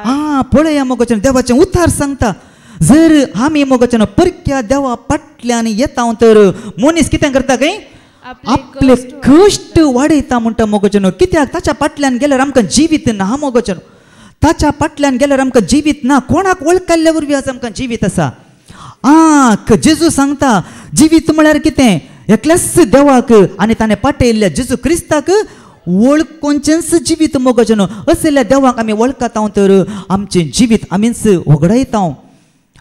पळया मोगोचन देवाचें उतार सांगता. जर आमी मोगोचन परक्या देवा फाटल्यान येता तर मनीस कितें करता काय? आपले कश्ट वाडयता म्हणटा मोगोचन. कित्याक ताच्या फाटल्यान गेल्यार आमकां जिवीत ना मोगोचन. ताच्या फाटल्यान गेल्यार आमकां जिवीत ना. कोणाक वळखल्या वरवीं आज आमकां जिवीत आसा. जेजू सांगता जिवीत म्हळ्यार कितें? एकल्याच देवाक आनी ताणें पाठयल्ल्या जेजू क्रिस्ताक वळखोनचेंच जिवीत मोगोचन. असल्या देवाक आमी वळखता तर आमचें जिवीत आमीच वगडायता.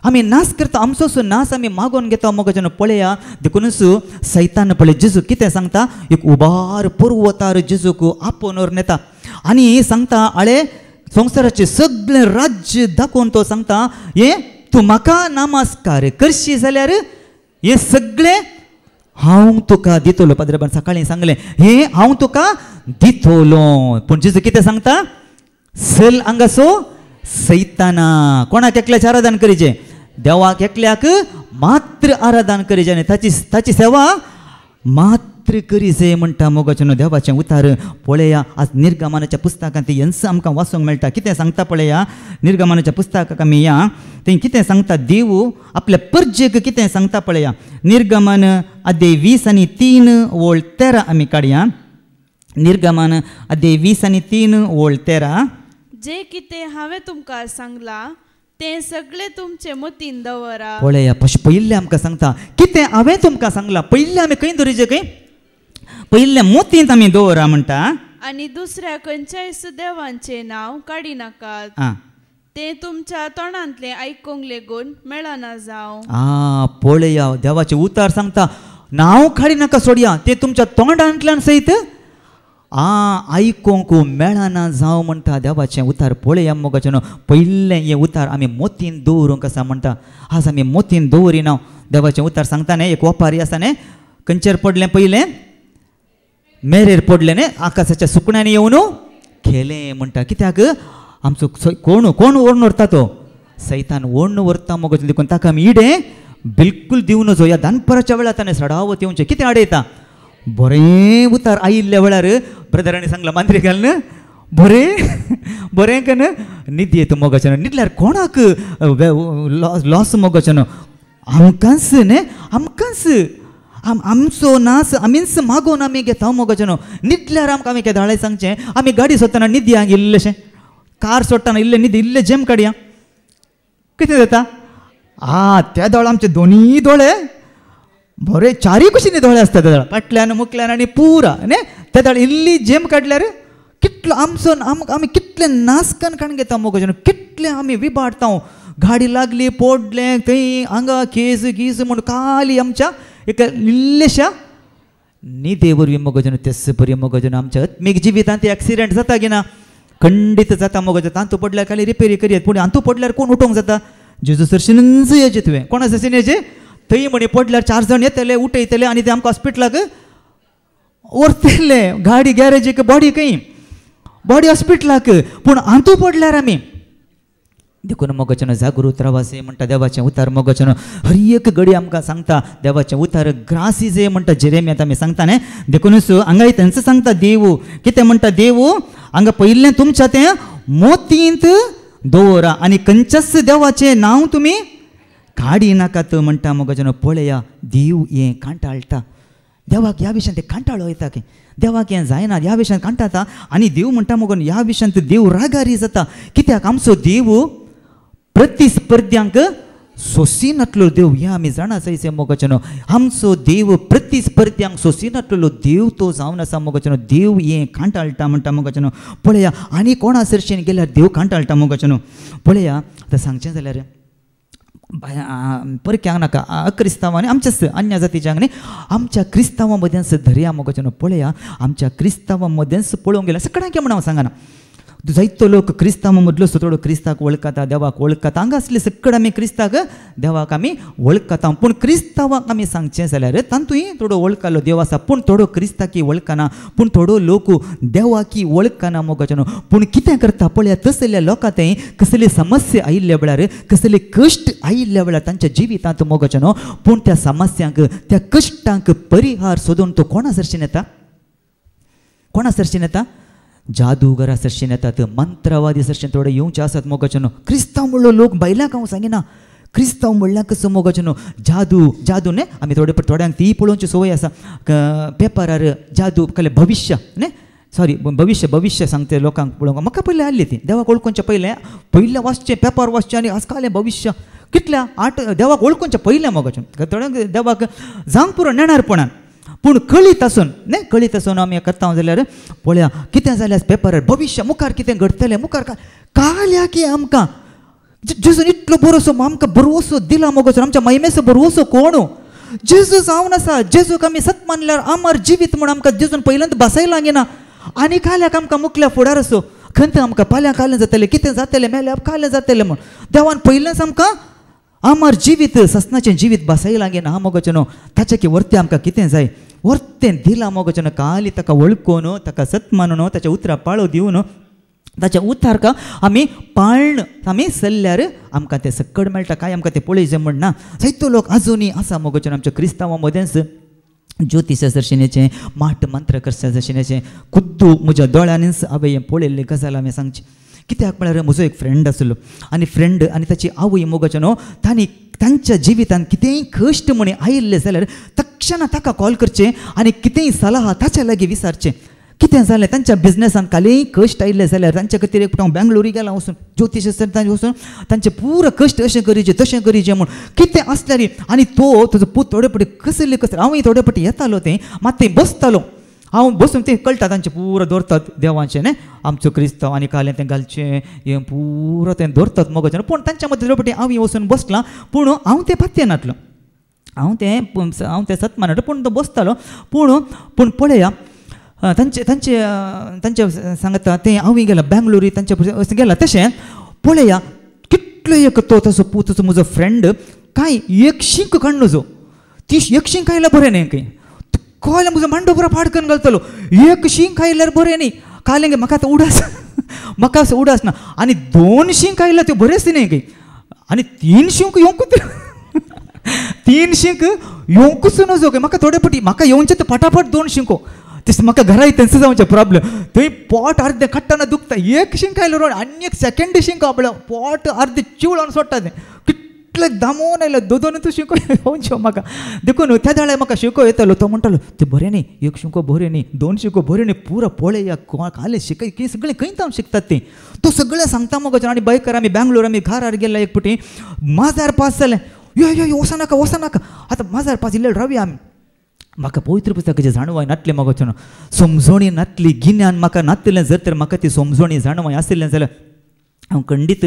आमी नाश करता. आमचो नाश आमी मागोवन घेता मोगोचन. पळया देखूनच सैतान पळय जेजू कितें सांगता? एक उबार पर्वतार जेजूक आपोवनोर नेता आनी सांगता आळे संवसाराचें सगळें राज्य दाखोवन तो सांगता हे तूं म्हाका नमस्कार करशी जाल्यार हे सगळें हांव तुका दितलो. पाद्रेबान सकाळीं सांगलें हे हांव तुका दितलो. पूण जेजू कितें सांगता? चल हांगासो सैताना. कोणाक एकल्याच आराधन करीचें? देवाक एकल्याक मात्र आराधन करीचें आनी ताची सेवा मात्र करीचे म्हणटा मोगोचन देवाचें उतार. पळया आज निर्गमनाच्या पुस्तकांत हेंच आमकां वाचूंक मेळटा. कितें सांगता पळया निर्गमनाच्या पुस्तकाक आमी या थंय कितें सांगता? देव आपल्या परजेक कितें सांगता पळया. निर्गमन अध्याय 20 आनी 3 ओळ 13 आमी काडया. निर्गमन अध्याय 20 आनी 3 ओळ 13. जे कितें हांवें तुमकां सांगलां तें सगळें तुमचे मतीन दवरा. पळया पयलें आमकां सांगता कितें हांवें तुमकां सांगलां. पयलें आमी खंय दवरिचें? खंय पयलें मोतींत आमी दवरा म्हणटा. आनी दुसऱ्या खंयच्याय देवांचें नांव काडी नाकात. तें तुमच्या तोंडांतलें आयकूंक लेगून मेळना जावं. पळया देवाचें उतार सांगता नांव काडी नाका सोडया. तें तुमच्या तोंडांतल्यान सयत आयकोंक मेळना जावं म्हणटा देवाचें उतार. पळया मोगोचन पयलें हें उतार आमी मोतीन दवरूंक आसा म्हणटा. आज आमी मोतीन दवरिना. देवाचें उतार सांगता न्ही एक ओपारी आसा न्ही खंयचेर पडलें? पयलें मेरेर पडलें न्ही आकाशाच्या सुकण्यांनी येवन खेलें म्हणटा. कित्याक आमचो कोण ओडून व्हरता? तो सैतान ओडून व्हरता मोगोचन. देखून ताका आमी इडे बिलकूल दिवं नजो. ह्या दनपराच्या वेळार ताणें सडावत येवचें. कितें आडयता? बरें उतार आयिल्ल्या वेळार ब्रदरांनी सांगलां मांद्री घालून बरें कन न्हिदी येता मोगोचन. न्हिदल्यार कोणाक लॉस मोगोचन? आमकांच न्ही आमकांच. आमचो नास आमीच मागोवन आमी घेता मोगोचन. न्हिदल्यार आमकां आमी केदाळे सांगचें आमी गाडी सोदतना न्हिदयांक इल्लेशें कार सोडटाना इल्लें न्हिदी इल्लें जेम काडया. कितें जाता? त्या दोळ आमचे दोनी दोळे बरे चारी कुशींनी दोळे आसता. त्या फाटल्यान मुखल्यान आनी पुरा न्ही त्या दाळ इल्ली जेम काडल्यार कितलो आमचो आमी कितले नासकान काण घेता मोगोचन. कितले आमी विबाडता. गाडी लागली पडलें थंय हांगा केस गीस म्हूण खाली आमच्या एका इल्लेशा न्हिदे वरवीं मोगोचन तेच बरी मोगोचन आमच्या आत्मीक जिवितांत एक्सिडेंट जाता की ना? खंडीत जाता मोगोचन. तांतू पडल्यार खाली रिपेरी करयत पूण हांतू पडल्यार कोण उठोवंक जाता? जेजू सरशीनच येचें तुवें कोणा सरशीन येचें? थंय म्हणे पडल्यार 4 जाण येतले उठयतले आनी ते आमकां हॉस्पिटलाक व्हरतले. गाडी गॅरेजीक बॉडी खंय? बॉडी हॉस्पिटलाक. पूण हांतू पडल्यार आमी देखून मोगोचन जागृत रावासे म्हणटा देवाचें उतार मोगोचन. हर एक घडी आमकां सांगता देवाचें उतार. ग्रासी जे म्हणटा जेरेमियांत आमी सांगता न्ही. देखूनच हांगा तेंच सांगता देव कितें म्हणटा? देव हांगा पयलें तुमच्या तें मोतींत दवरा आनी खंयच्याच देवाचें नांव तुमी काडी नाकात म्हणटा मोगोचन. पळया देव हें कांटाळटा. देवाक ह्या विशयान ते कांटाळो येता की देवाक हें जायना ह्या विशयान कांटाळटा. आनी देव म्हणटा मोगोन ह्या विशयांत देव रागारी जाता. कित्याक आमचो देव प्रतिस्पर्ध्यांक सोसिनातलो देव हें आमी जाणा जायचे मोगोचन. आमचो देव प्रतिस्पर्ध्यांक सोसिनातलो देव तो जावन आसा मोगोचन. देव हें कांटाळटा म्हणटा मोगोचन. पळया आनी कोणा सरशेन गेल्यार देव कांटाळटा मोगोचन. पळया आतां सांगचें जाल्यार परक्यांक नाका अक्रिस्तांवांनी आमच्याच अन्य जातीच्यांक न्ही आमच्या क्रिस्तांवां मदेंच धरया मोगोचन. पळया आमच्या क्रिस्तांवां मदेंच पळोवंक गेल्यार सगळ्यांक म्हणून हांव सांगना जायतो लोक क्रिस्तांव मदलो थोडो क्रिस्ताक वळखता देवाक वळखता हांगा असले सकड आमी क्रिस्ताक देवाक आमी वळखता पूण क्रिस्तांवाक आमी सांगचें जाल्यार तांतूय थोडो वळखलो देव आसा पूण थोडो क्रिस्ताकी वळखना पूण थोडो लोक देवाकी वळखना मोगाच्यानो पूण कितें करता पळया तसल्या लोकां थंय कसले समस्या आयिल्ल्या वेळार कसले कश्ट आयिल्ल्या वेळार तांच्या जिवितांत मोगाच्यानो पूण त्या समस्यांक त्या कश्टांक परिहार सोदून तो कोणा सरशीन येता कोणा सरशीन येता जादूगरा सरशीन येतात मंत्रवादी सरशीन थोडे येवचे आसात मोगाच्यानो क्रिस्तांव म्हणलो लोक बायलांक हांव सांगिना क्रिस्तांव म्हणल्यार कसो मोगाच्यानो जादू न्ही आमी थोड्यांक ती पळोवची संवय आसा पेपरार जादू कसलें भविश्य न्ही सॉरी भविश्य सांगते लोकांक पळोवंक म्हाका पयलें आहली ती देवाक वळखुंचे पयलें वाचचें पेपर वाचचें आनी आजकाल भविश्य कितल्या देवाक वळखुंचे पयलें मोगाच्यान थोड्यांक देवाक जावंक पुरो नेणारपणान पूण कळीत आसून आमी करता जाल्यार पळया कितें जाल्यार पेपरार भविश्य मुखार कितें घडटलें मुखार काल्या की आमकां जेजून इतलो बरोसो आमकां बरोसो दिला मोगाच्यान आमच्या महिमेचो बरोसो कोण जेजू जावन आसा जेजूक आमी सत मानल्यार अमर जिवीत म्हूण आमकां जेजून पयल्यांत बसयलां गेना आनी काल्याक आमकां मुखल्या फुडार असो खंय आमकां फाल्यां कालें जातलें कितें जातलें मेल्यार कालें जातलें म्हूण देवान पयलेंच आमकां अमर जिवीत ससनाचें जिवीत बसयलां गेना हा मोगाच्यानो ताचे की वर्ते आमकां कितें जाय वर्तें दिलां मोगाच्यानो काली ताका वळखून ताका सत मानून ताच्या उतरां पाळो दिवन ताच्या उतारक आमी पाळण आमी चल्ल्यार आमकां तें सकड मेळटा काय आमकां तें पळयचें म्हणना जायतो लोक आजुनी आसा मोगाच्यानो आमच्या क्रिस्तांवां मदेंच ज्योतिश दर्शनाचें माट मंत्र करता दर्शनाचें खुद्दू म्हज्या दोळ्यांनीच हांवें हें पळयल्लें गजाल हांवें सांगची कित्याक म्हळ्यार म्हजो एक फ्रेंड आसलो आनी फ्रेंड आनी ताची आवय मोगाच्यानो तांणी तांच्या जिवितांत कितेंय कश्ट म्हणे आयिल्ले जाल्यार तक्षण ताका कॉल करचें आनी कितेंय सलाह ताच्या लागीं विचारचें कितें जालें तांच्या बिजनेसान कालेय कश्ट आयिल्ले जाल्यार तांच्या खातीर एक हांव बेंगलोरी गेला वचून ज्योतिश वचून तांचे पुरो कश्ट अशें करीचें तशें करीचें म्हूण कितें आसल्यार आनी तुजो पूत थोडे फावटी कसले हांवूय थोडे फावटी येतालो तें मात थंय बसतालो हांव बसून तें कळटा तांचें पुरो दवरतात देवाचें न्ही आमचो क्रिस्तांव आनी कालें तें घालचें हें पुरो तें दवरतात मोगाच्यान पूण तांच्या मदीं थोडे फावटी हांव वचून बसलां पूण हांव तें पत्ते नाटलो हांव तें सत मानलो पूण तो बसतालो पूण पळया तांचे सांगता तें हांवूय गेला बेंगलोरी तांचे गेला तशें पळया कितलो एक तो तसो पूत म्हजो फ्रेंड कांय एक शिंक काडलो जो ती एक शिंक आयल्यार बरें न्ही खंय कळ्ळें म्हजो मांडो बरो फाडकन घालतलो एक शिंक आयल्यार बरें न्ही कालें म्हाका आतां उडास म्हाका असो उडास ना आनी 2 शिंक आयल्यार त्यो बरेंच न्ही खंय आनी 3 शिंक येवंकूच 3 शिंक येवंकूच नजो खंय म्हाका थोडे फावटी म्हाका येवचे तर फटाफट 2 शिंको तेच म्हाका घरा येतच जावचें प्रॉब्लेम थंय पोट अर्दें काडटाना दुखता एक शिंक आयलो रोड आनी एक सेकंड शिंक आपलो पोट अर्दें चिवळोन सोडटा तें कितले दामोन आयलो 2 शिंको येवच्यो म्हाका देखून त्या दाळे म्हाका शिंको येतालो तो म्हणटालो तें बरें न्ही एक शिंको बरें न्ही 2 शिंको बरें न्ही पुरो पळया कालें शिकय की सगळें खंय तावन शिकतात तें तो सगळें सांगता मोगाच्यान आनी बायकर आमी बेंगलोर आमी घरार गेला एक फावटी माजार पास जालें यो वचनाका आतां माजार पास इल्लें रावया आमी म्हाका पवित्र पुस्तकाची जाणवाय नातली मोगाच्यान समजोणी नातली गिन्यान म्हाका नातलें जर तर म्हाका ती समजोणी जाणवाय आसलें जाल्यार हांव खंडीत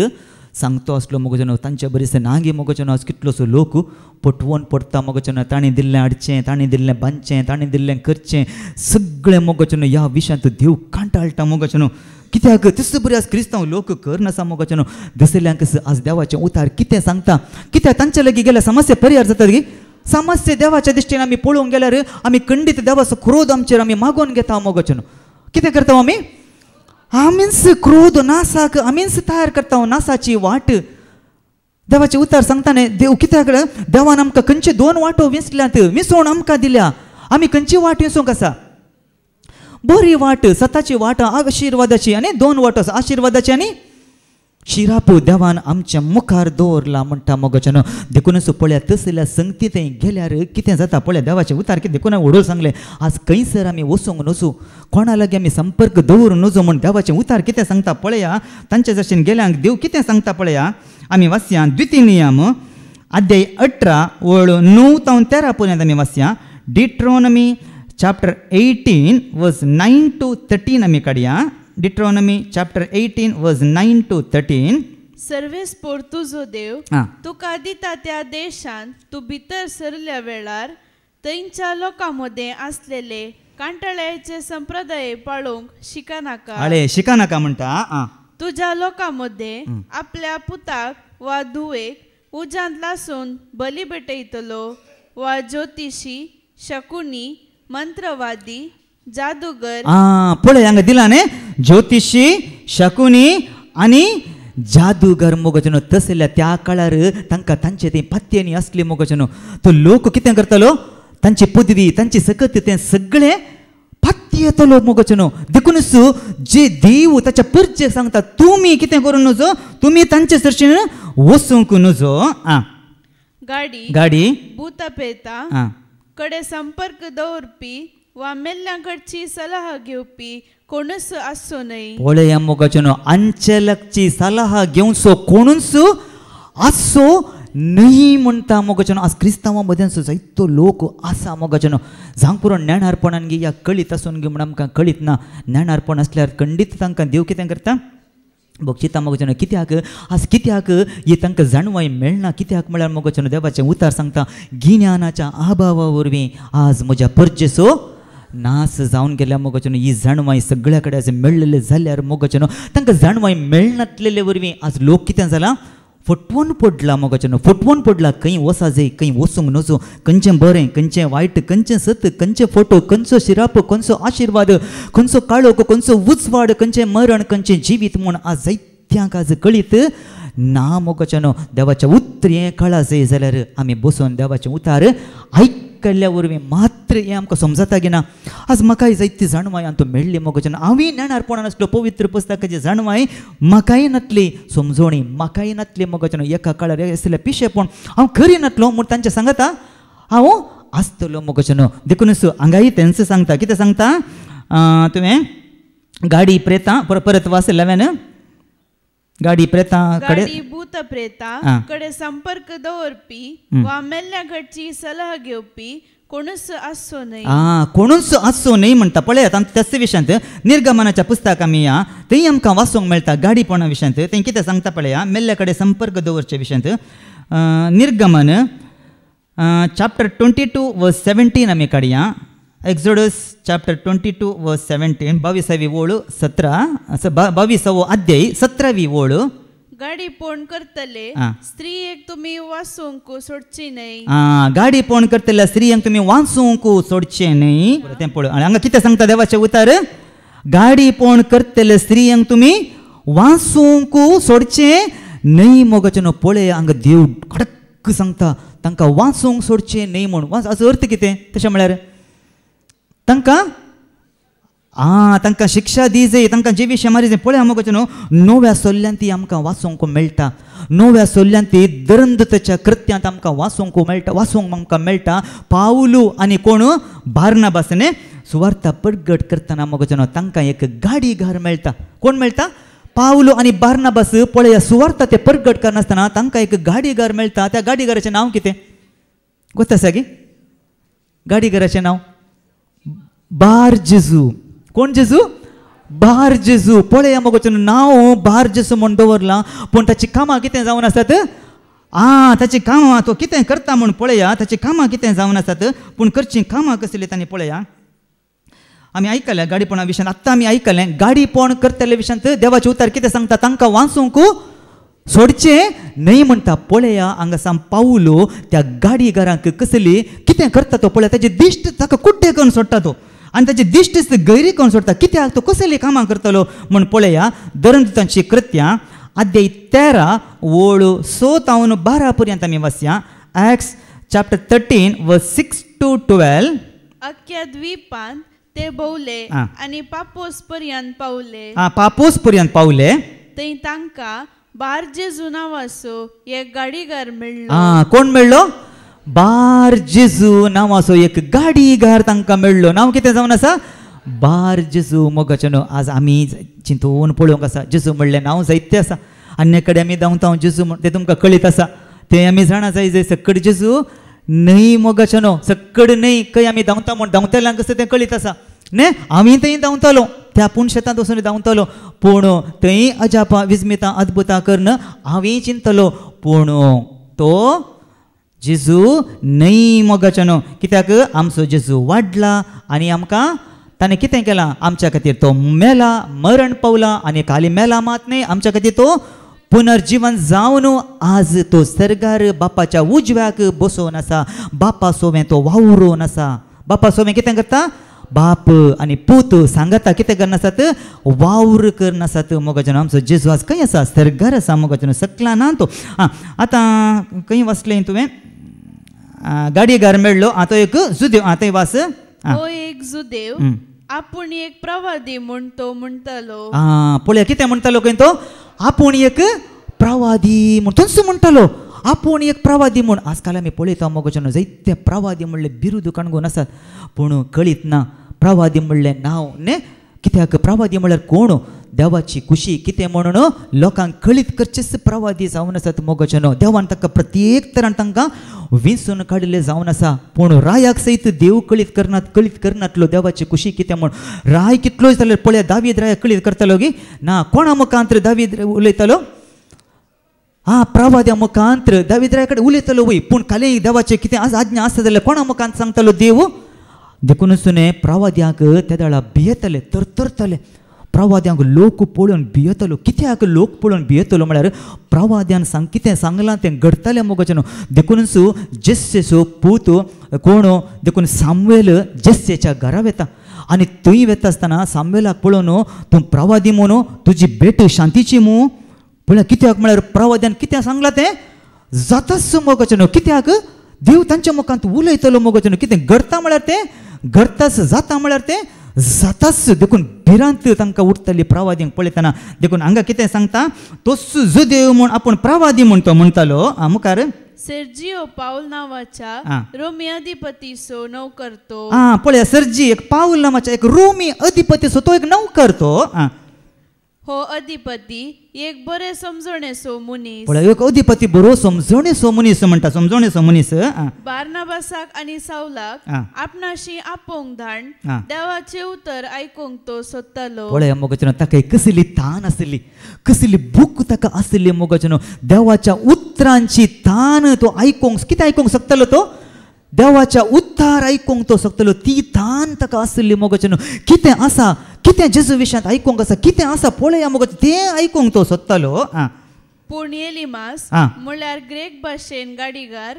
सांगतो आसलो मोगाच्यान तांच्या बरेचसे नांगी मोगाच्यान आज कितलोसो लोक पटवून पडटा मोगाच्यान तांणी दिल्लें हाडचें तांणी दिल्लें बांदचें तांणी दिल्लें करचें सगळें मोगाच्यान ह्या विशयांत देव कांटाळटा मोगाच्यान कित्याक तसो बरें आज क्रिस्तांव लोक करनासा मोगाच्यान दसल्यांक आज देवाचें उतार कितें सांगता कित्याक तांचे लागीं गेल्यार समस्या परिहार जातात गी समस्या देवाच्या दिश्टीन आमी पळोवंक गेल्यार आमी खंडीत देवाचो क्रोध आमचेर आमी मागोवन घेता मोगाच्यान कितें करता आमी आमीच क्रोध नासाक आमीच तयार करता नासाची वाट देवाचे उतार सांगता न्ही देव कित्याक देवान आमकां खंयचे 2 वाटो विसल्यात विसवून आमकां दिल्या आमी खंयची वाट विसोवंक आसा बरी वाट सताची वाट आशिर्वादाची आनी 2 वाटो आशिर्वादाची आनी शिरापू देवान आमच्या मुखार दवरला म्हणटा मोगाच्यान देखूनच पळया तसल्या संगती थंय गेल्यार कितें जाता पळया देवाचें उतार कितें देखून व्हडोळ सांगलें आज खंयसर आमी वचूंक नजो कोणा लागीं आमी संपर्क दवरूंक नजो म्हूण देवाचें उतार कितें सांगता पळया तांचे जशें गेल्यांक देव कितें सांगता पळया आमी वाचया द्वितीय नियम अध्याय 18 वळ 9 ते 13 पर्यंत आमी वाचया डिट्रोनॉमी चॅप्टर 18 वर्स 9 to 13 आमी काडया Deuteronomy chapter 18 verse 9 to 13 सर्वेस्पोर तुजो देव तुका दिता त्या देशांत तूं भितर सरल्या वेळार थंयच्या लोकां मदें आसलेले कांटाळ्याचे संप्रदाय पाळूंक शिकनाका. आळे शिका नाका म्हणटा. तुझ्या लोकांमध्ये आपल्या पुताक वा धुवेक उजांत लासून बली भेटयतलो वा ज्योतिषी शकुनी मंत्रवादी जादूगर. पळय हांगा दिला न्ही ज्योतिषी शकुनी आनी जादूगर मोगचनो तसल्या त्या काळार तांकां तांचे ते पत्त्यांनी असले मोगचनो तो लोक कितें करतलो तांची पदवी तांची सकत ते सगळे पत्ती येतलो मोगचनो देखूनच जे देव ताच्या परचे सांगता तुमी कितें करूं नजो तुमी तांचे सरशीन वसूंक नजो. गाडी भूत पेता कडे संपर्क दवरपी वा मेल्ल्यांकडची सलाह घेवपी कोणूच आसो न्हय. पळय मोगचनो अंचलकची सलाह घेवचो कोणूच आसो न्हय म्हणटा मोगचनो. आज क्रिस्तांवां मदें जायतो लोक आसा मोगचनो जांक पुरो ज्ञानार्पणान गे या कळीत आसून गे म्हण आमकां कळीत ना. ज्ञानार्पण आसल्यार खंडीत तांकां देव कितें करता भोगचिता मोगचनो. कित्याक आज कित्याक ही तांकां जाणवाय मेळना कित्याक म्हळ्यार मोगचनो देवाचें उतार सांगता गिन्यानाच्या अभावा वरवीं आज म्हज्या परजेचो नास जावन गेल्या मोगचनो. ही जाणवाय सगळ्या कडेन अशें मेळलेले जाल्यार मोगचनो तांकां जाणवाय मेळनातलेले वरवीं आज लोक कितें जाला फटवून पडला मोगचनो फटवून पडला. खंय वसा जाय खंय वचूंक नजो खंयचें बरें खंयचें वायट खंयचें सत खंयचें फोटो खंयचो शिराप खंयचो आशिर्वाद खंयचो काळोख खंयचो उजवाड खंयचें मरण खंयचें जिवीत म्हूण आज जायत्यांक आज कळीत ना मोगचनो. देवाच्या उतर हें कळा जाय जाल्यार आमी बसून देवाचें उतार आयकल्ल्या वरवीं मात्र हें आमकां समजता गे ना. आज म्हाकाय जायती जाणवाय आनी तूं मेळ्ळी मोगचनो. हांवें ज्ञानार्पणान आसलो पवित्र पुस्तकाची जाणवाय म्हाकाय नातली समजोणी म्हाकाय नातली मोगचनो. एका काळार आसले पिशेपण हांव खरी नातलो म्हूण तांचे सांगता हांव आसतलो मोगचनो. देखूनच हांगाय तेंच सांगता कितें सांगता तुवें गाडी प्रेता परत वास 11 गाडी प्रेता भूत प्रेता कडे संपर्क दवरपी वा मेल्ल्यांकडची सलाह घेवपी कोणूच आसो न्हय. कोणूच आसो न्हय म्हणटा. पळयात आमच्या त्याच विशयांत निर्गमनाच्या पुस्तक आमी या थंय आमकां वाचूंक मेळटा गाडीपणा विशयांत. थंय कितें सांगता पळया मेल्ल्या कडेन संपर्क दवरचे विशयांत. निर्गमन चॅप्टर 22:17 आमी काडया. एक्झोडस चॅप्टर 22:17 22वी ओळ 22वो अध्याय 17वी ओळ. गाडी पोण करतले स्त्रीयेक तुमी वाचूंक सोडची न्हय. गाडी पोण करतल्या स्त्रियांक तुमी वाचूंक सोडचे न्हय. तें पळय हांगा कितें सांगता देवाचें उतार गाडी पोण करतले स्त्रियांक तुमी वाचूंक सोडचे न्हय मोगचनो. पळय हांगा देव कडक सांगता तांकां वाचूंक सोडचे न्हय म्हूण. हाचो अर्थ कितें तशें म्हळ्यार तांकां शिक्षा दी जाय तांकां जे विशय मारी जाय. पळय मोगचनो नव्या सोल्ल्यान ती आमकां वाचूंक मेळटा. नव्या सोल्ल्यान ती दरंदताच्या कृत्यांत आमकां वाचूंक आमकां मेळटा. पावलू आनी कोण बार्नाबासने सुवार्ता परगट करतना मोगचनो तांकां एक गाडीगार मेळटा. कोण मेळटा पावलू आनी बार्नाबास. पळय सुवार्ता ते परगट करनासतना तांकां एक गाडीगार मेळटा. त्या गाडीगाराचें नांव कितें गोत आसा गे गाडीगाराचें नांव बार जेजू. कोण जेजू बार जेजू. पळय मोगचनो नांव बार जेजू म्हूण दवरलां पूण ताची कामां कितें जावन आसात ताची कामां तो कितें करता म्हूण पळया ताची कामां कितें जावन आसात पूण करचीं कामां कसलीं तांणी पळया. आमी आयकलें गाडीपणा विशयान आत्तां आमी आयकलें गाडीपण करतले विशयांत देवाचें उतार कितें सांगता तांकां वाचूंक सोडचे न्हय म्हणटा. पळया हांगा साम पावलो त्या गाडीगारांक कसली कितें करता तो पळय ताची दिश्ट ताका कुड्डे करून सोडटा तो आनी ताची दिश्ट गैरी करून सोडटा. कित्याक तो कसली कामां करतलो म्हूण पळया. दरंदतांची कृत्यां अध्याय 13 ओळ 6-12 पर्यंत आमी वाचया. Acts chapter 13:6-12. अख्ख्या द्वीपांत ते भोवले आनी पापोस पर्यंत पावले. पापोस पर्यंत पावले. थंय तांकां बार जेजू नांवाचो एक गाडीगार मेळ्ळो. कोण मेळ्ळो बार जेजू नांवाचो एक गाडीगार तांकां मेळ्ळो. नांव कितें जावन आसा बार जेजू मोगचनो. आज आमी चिंतून पळोवंक आसा जेजू म्हणलें नांव जायतें आसा. अन्य कडेन आमी धांवता जेजू म्हण तें तुमकां कळीत आसा. तें आमी जाणा जाय सकड जेजू न्हय मोगचनो. सकड न्हय खंय आमी धांवता म्हूण धांवतल्यांक कसं तें कळीत आसा न्ही. आमी थंय धांवतालो त्या पूण शेतांत वचून धांवतालो पूण थंय अजापां विस्मितां अद्भुतां करून हांवें चिंतलो पूण तो जेजू न्हय मोगचनो. कित्याक आमचो जेजू वाडला आनी आमकां ताणें कितें केलां आमच्या खातीर तो मेला मरण पावला आनी खाली मेला मात न्ही आमच्या खातीर तो पुनर्जीवन जावन आज तो सर्गार बापाच्या उजव्याक बसोवन आसा बापा सोवें तो वावरून आसा बापा सोवें कितें करता बाप आनी पूत सांगता कितें करनासात वावर करनासात मोगाचें आमचो जेजू आज खंय आसा सर्गार आसा मोगाचें सकला ना तो आतां खंय वाचलें तुवें गाडी घर मेळ्ळो आतां एक जुदेव आतां वास हो एक जुदेव आपूण एक प्रवादी म्हूण तो म्हणटालो पळया कितें म्हणटालो खंय तो आपूण एक प्रवादी म्हूण थंयच म्हणटालो आपूण एक प्रवादी म्हूण आजकाल आमी पळयता मोगाचें जायते प्रवादी म्हणले बिरुद काणगून आसात पूण कळीत ना प्रवादी म्हणलें नांव न्ही कित्याक प्रवादी म्हळ्यार कोण देवाची खुशी कितें म्हणून लोकांक कळीत करचेच प्रवादी जावन आसात मोगाचें देवान ताका प्रत्येक तरान तांकां विंसून काडिल्लें जावन आसा पूण रायाक सयत देव कळीत करनातलो देवाची खुशी कितें म्हूण राय कितलोच जाल्यार पळया दावीद राया कळीत करतालो गी ना कोणा मुखांतर दावीद उलयतालो प्रवाद्या मुखांतर दावीद राया कडेन उलयतालो वय पूण खाली देवाचें कितें आज्ञा आसता जाल्यार कोणा मुखांत सांगतालो देव देखून सुने प्रवाद्यांक त्या दाळा भियेतले तरतरतले प्रवाद्यांक लोक पळोवन भियेतलो कित्याक लोक पळोवन भियेतलो म्हळ्यार प्रवाद्यान कितें सांगलां तें घडतलें मोगाचें देखूनच जेस्सेचो पूत कोण देखून सामुएल जेस्सेच्या घरा वता आनी थंय वता आसतना सामुएलाक पळोवन तूं प्रवादी म्हणून तुजी भेट शांतीची मू पळय कित्याक म्हळ्यार प्रवाद्यान कितें सांगलां तें जाताच मोगाचें कित्याक देव तांच्या मुखांत उलयतलो मोगाचें कितें घडता म्हळ्यार तें घडताच जाता म्हळ्यार तें जाताच देखून भिरांत तांकां उरतली प्रवादींक पळयतना देखून हांगा कितें सांगता तोच जुदेव म्हूण आपूण प्रवादी म्हूण तो म्हणटालो मुखार सेर्जिओ पाऊल नांवाच्या रोमी अधिपतीचो नौकर तो पळया सर्जी एक पाऊल नांवाच्या एक रोमी अधिपतीचो तो एक नौकर तो हो अधिपती एक बरे समजणेचो मनीस पळय एक अधिपती बरो समजणेचो मनीस म्हणटा समजणेचो मनीस बार्नाबासाक आनी सावलाक आपणाशी आपोवंक धाडून देवाचे उतर आयकूंक तो सोदतालो पळय मोगाचें ताका कसली तान आसली कसली भूक ताका आसली मोगाचें देवाच्या उतरांची तान तो आयकूंक कितें आयकूंक सोदतालो तो देवाच्या उद्धार आयकूंक तो सोदतालो ती तान ताका आसली मोगाचें कितें आसा कितें जेजू विशयांत आयकूंक आसा कितें आसा पळया मोगाचें तें आयकूंक तो सोदतालो पूण एलिमास म्हळ्यार ग्रेक भाशेन गाडीगार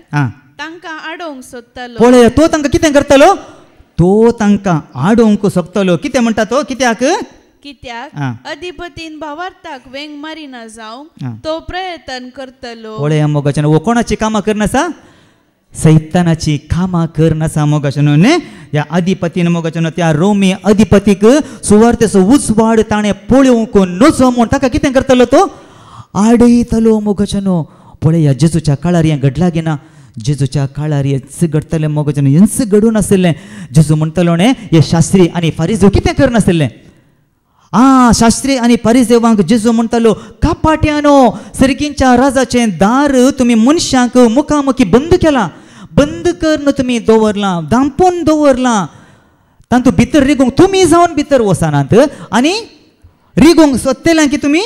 तांकां आडोवंक सोदतालो पळया तो तांकां कितें करतालो तो तांकां आडोवंक सोदतालो कितें म्हणटा तो कित्याक अधिपतीन भावार्थाक वेंग मारिना जावंक तो प्रयत्न करतलो पळया मोगाचें वो कोणाची कामां करनासा सैतानाची कामां करनासा मोगाचें न्ही ह्या अधिपतीन मोगाचें त्या रोमी अधिपतीक सुवार्थेचो उजवाड ताणें पळोवंक नजो म्हूण ताका कितें करतलो तो आडयतलो मोगाचें पळया जेजूच्या काळार हें घडलां गे ना जेजूच्या काळार हेंच घडतलें मोगाचें हेंच घडून आसलें जेजू म्हणटलो न्ही हे शास्त्री आनी फारिझेव कितें करनासलें शास्त्री आनी फारिझेवांक जेजू म्हणटालो कापाट्यानो सर्गींच्या राजाचें दार तुमी मनशांक मुखामुखी बंद केलां बंद करून तुमी दवरलां धांपून दवरलां तातूंत भितर रिगूंक तुमी जावन भितर वचनात आनी रिगूंक सोदतल्यांक की तुमी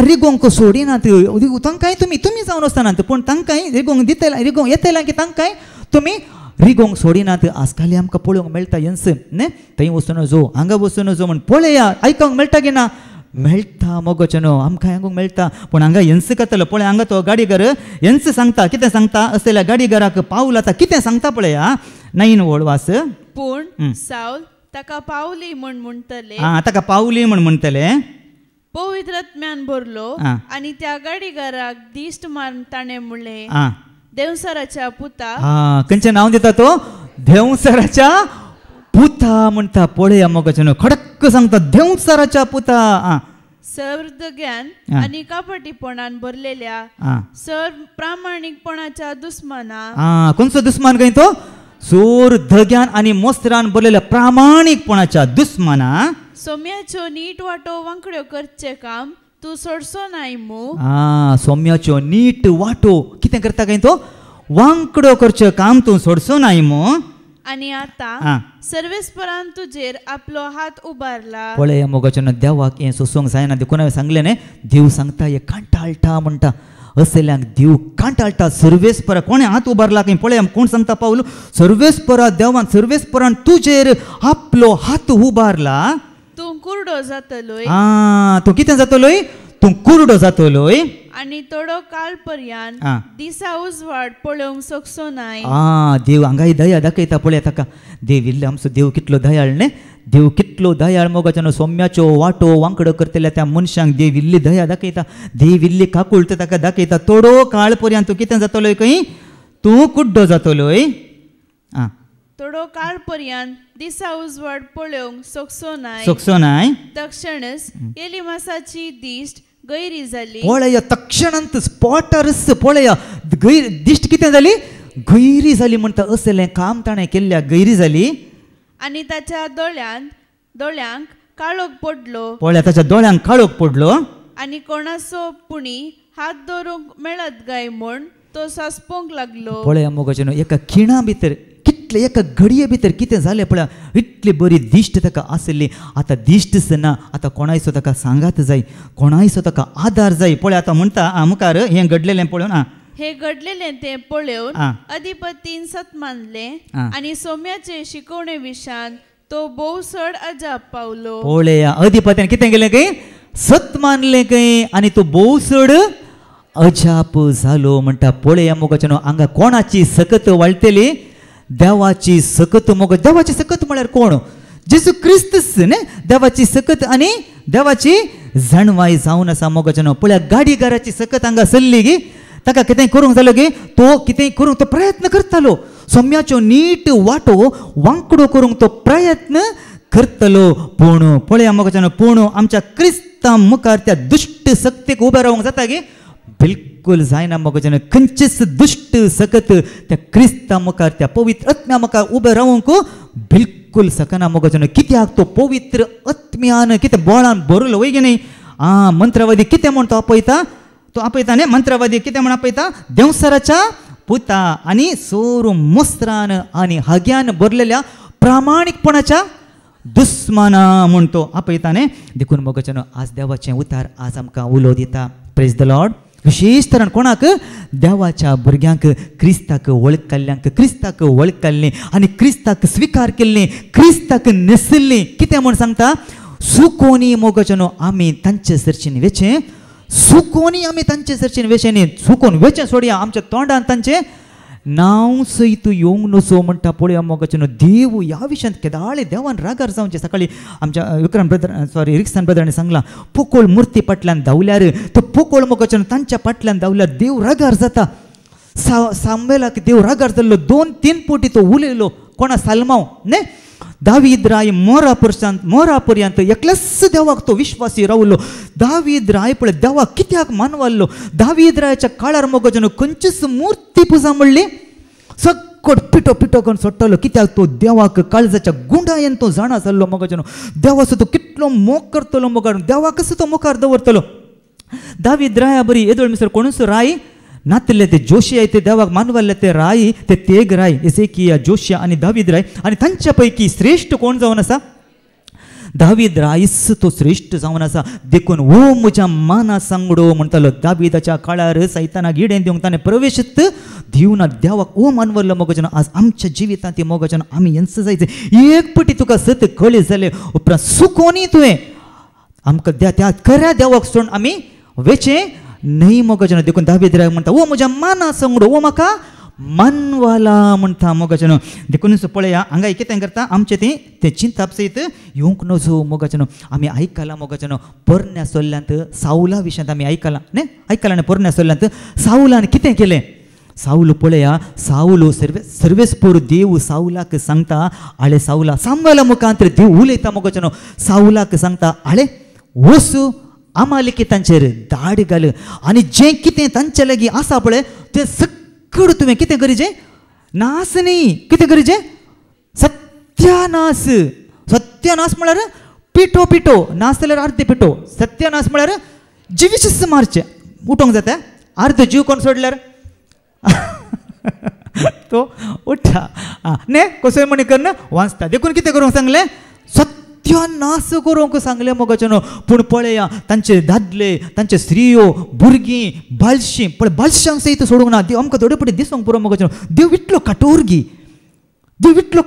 रिगोंक सोडिनात तांकांय तुमी जावन वचनात पूण तांकांय रिगोंक दितले रिगोंक येतल्यांक की तांकांय तुमी रिगोंक सोडिनात आजकाल आमकां पळोवंक मेळटा येन्स न्ही थंय वचून जो हांगा वचून जो म्हण पळया आयकूंक मेळटा गे ना मेळटा मोगाचें आमकां आयकूंक मेळटा पूण हांगा येन्स करतलो पळय हांगा तो गाडीगर येन्स सांगता कितें सांगता असलेल्या गाडीगराक पावल आतां कितें सांगता पळया 9 वळवास पूण साऊल ताका पावली म्हण म्हणटले ताका पावली म्हण म्हणटले पवित्र आत्म्यान भरलो आनी त्या गाडीगराक दिश्ट मारून ताणें म्हणलें देवसराच्या पुता खंयचें नांव दिता तो देवसराच्या पुता म्हणटा पळया मोगाचें खडक्क सांगता देवसराच्या पुता सर्व ज्ञान आनी कापटीपणान भरलेल्या सर्व प्रामाणिकपणाच्या दुस्माना खंयचो दुस्मान खंय तो सोर धग्यान आनी मोस्त्रान भरलेल्या प्रामाणिकपणाच्या दुस्माना सोम्याच्यो नीट वाटो वांकड्यो करचें काम तूं सोडचो नाय मू सोम्याच्यो नीट वाटो कितें करता काय तो वांकड्यो करचें काम तूं सोडचो नाय मू आनी आतां सर्वेस्परान तुजेर आपलो हात उबारला पळय मोगाचें देवाक हें सोसूंक जायना देखून हांवें सांगलें न्ही देव सांगता हें कांटाळटा म्हणटा असल्यांक देव कांटाळटा सर्वेस्परा कोणे हात उबारला की पळय कोण सांगता पावलो सर्वेस्परा देवान सर्वेस्परान तुजेर आपलो हात उबारला तूं कुरडो जातलोय तूं कितें जातलोय तूं कुरडो जातलोय आनी थोडो काळ पर्यंत दिसा उजवाड पळोवंक शकचो नाय देव हांगाय दया दाखयता पळय ताका देव इल्लो आमचो देव कितलो दयाळ न्ही देव कितलो दयाळ मोगाच्यान सोम्याचो वाटो वांकडो करतल्या त्या मनशांक देव इल्ली दया दाखयता देव इल्ली काकुळट ताका दाखयता थोडो काळ पर्यंत तूं कितें जातलोय खंय तूं कुड्डो जातलोय थोडो काळ पर्यंत दिसा उजवाड पळोवंक शकचो नाय तक्षणच एलिमासाची दिश्ट गैरी जाली पळय तक्षणांत स्पॉटारच पळय दिश्ट कितें जाली गैरी जाली म्हणटा असलें काम ताणें केल्ल्या गैरी जाली आनी ताच्या दोळ्यांक काळोख पडलो पळय ताच्या दोळ्यांक काळोख पडलो आनी कोणाचो पुणी हात धरूंक मेळत काय म्हूण तो सासपोंक लागलो पळय मोगाचें एका खिणा भितर कितले एका घडये भितर कितें जालें पळय इतली बरी दिश्ट ताका आसली आतां दिश्टच ना आतां कोणायचो ताका सांगात जाय कोणायचो ताका आदार जाय पळय आतां म्हणटा मुखार हें घडलेलें पळोवन हे घडलेलें तें पळोवन अधिपतीन सत मानलें आनी सोम्याचे शिकवणे विशान तो भोव चड अजाप पावलो पळय अधिपतीन कितें केलें काय सत मानलें काय आनी तो भोव चड अजाप जालो म्हणटा पळय मोगाचें हांगा कोणाची सकत वाळटली देवाची सकत मोग देवाची सकत म्हळ्यार कोण जेजू क्रिस्तस न्ही देवाची सकत आनी देवाची जाणवाय जावन आसा मोगाचें पळय गाडीगाराची सकत हांगा सरली गी ताका कितें करूंक जालो गे तो कितें करूंक तो प्रयत्न करतालो सोम्याचो नीट वाटो वांकडो करूंक तो प्रयत्न करतलो पूण पळय मोगाचें पूण आमच्या क्रिस्तां मुखार त्या दुश्ट सक्तीक उबें रावंक जाता गे बिलकुल जायना मोगाचें खंयचीच दुश्ट सकत त्या क्रिस्तां मुखार त्या पवित्र आत्म्या मुखार उबें रावंक बिलकुल सकना मोगाचें कित्याक तो पवित्र आत्म्यान कितें बोळान भरलो वय गे न्ही मंत्रवादी कितें म्हण तो आपयता न्ही मंत्रवादी कितें म्हण आपयता देवसराच्या पुता आनी सोर मोस्त्रान आनी हाग्यान भरलेल्या प्रामाणीकपणाच्या दुस्माना म्हण तो आपयता न्ही देखून मोगाचें आज देवाचें उतार आज आमकां उलो दिता प्रेज द लॉर्ड विशेष तरान कोणाक देवाच्या भुरग्यांक क्रिस्ताक वळखल्ल्यांक क्रिस्ताक वळखल्लें आनी क्रिस्ताक स्विकार केल्लें क्रिस्ताक नेसल्लें कितें म्हण सांगता सुकोनी मोगाचें आमी तांचे सरचीन वेचें सुकोनी आमी तांचे सरचीन वेचें न्ही सुकोन वेचें सोडया आमच्या तोंडान तांचें नांव सयत येवंक नसो म्हणटा पळय मोगाचें देव ह्या विशयांत केदाळे देवान रागार जावचें सकाळीं आमच्या विक्रम ब्रदर रिक्सान ब्रदरांनी सांगलां पोकोळ मुर्ती फाटल्यान धांवल्यार तो पोकोळ मोगाचें तांच्या फाटल्यान धांवल्यार देव रागार जाता सामुएलाक देव रागार जाल्लो 2-3 फावटी तो उलयलो कोणा सालमांव न्ही दावीद राय मोरा पर्यंत एकल्याच देवाक तो विश्वासी रावलो दावीद राय पळय देवाक कित्याक मानवाल्लो दावीद रायाच्या काळार मोगाचें खंयचीच मुर्ती पुजा म्हणली सकट पिटो करून सोडटालो कित्याक तो देवाक काळजाच्या गुंडायेन तो जाणा जाल्लो मोगाचें देवाचो तो कितलो मोग करतलो मोगार देवाकच तो मुखार दवरतलो दावीद राया बरी येदोळ मिसर कोणूच राय नातले ते जोशिया ते देवाक मानवाल्ले ते राय ते तेग राय एसेकिया जोशिया आनी दावीद राय आनी तांच्या पैकी श्रेष्ठ कोण जावन आसा दावीद रायस तो श्रेष्ठ जावन आसा देखून ओ म्हज्या माना सांगडो म्हणटालो दावीदाच्या काळार सैतानाक इडेन दिवंक ताणें प्रवेशत दिवना देवाक ओ मानवल्लो मोगाचें आज आमच्या जिवितांत ती मोगाचें आमी यांच जायचें एक पटी तुका सत कळ्ळें जालें उपरांत सुकोनी तुवें आमकां त्या खऱ्या देवाक सोडून आमी वेचें न्हय मोगाचें देखून दावीद राय म्हणटा ओ म्हज्या माना सांगडो ओ म्हाका मानवाला म्हणटा मोगाचें देखून पळया हांगा कितें करता आमचें तें चिंताप सयत येवंक नजो मोगाचें आमी आयकलां मोगाचें पोरण्या सोल्ल्यांत सावला विशयांत आमी आयकलां न्ही आयकलां न्ही पोरण्या सोल्ल्यांत सावलान कितें केलें साऊल पळया साऊल सर्वेस्पोर देव साऊलाक सांगता आळे साऊला सामुएला मुखांतर देव उलयता मोगाचें साऊलाक सांगता आळे वचू अमालिकितांचेर दाड घाल आनी जें कितें तांचे लागीं आसा पळय तें सकड तुवें कितें करीचें नास न्ही कितें करीचें सत्यानास सत्यानास म्हळ्यार पिठो नास जाल्यार अर्दे पिठो सत्यानास म्हळ्यार जिवीश मारचें उठोंक जाता अर्ध जीव कोण सोडल्यार तो उठा न्ही कसोय म्हणी करना वाचता देखून कितें करूंक सांगलें त्या नास करूंक सांगले मोगाचेनो पूण पळया तांचे दादले तांचे स्त्रियो भुरगीं बालशीं पण बालशांक सयत सोडूंक ना देव आमकां थोडे पटी दिसूंक पुरो मोगाचेनो देव इतलो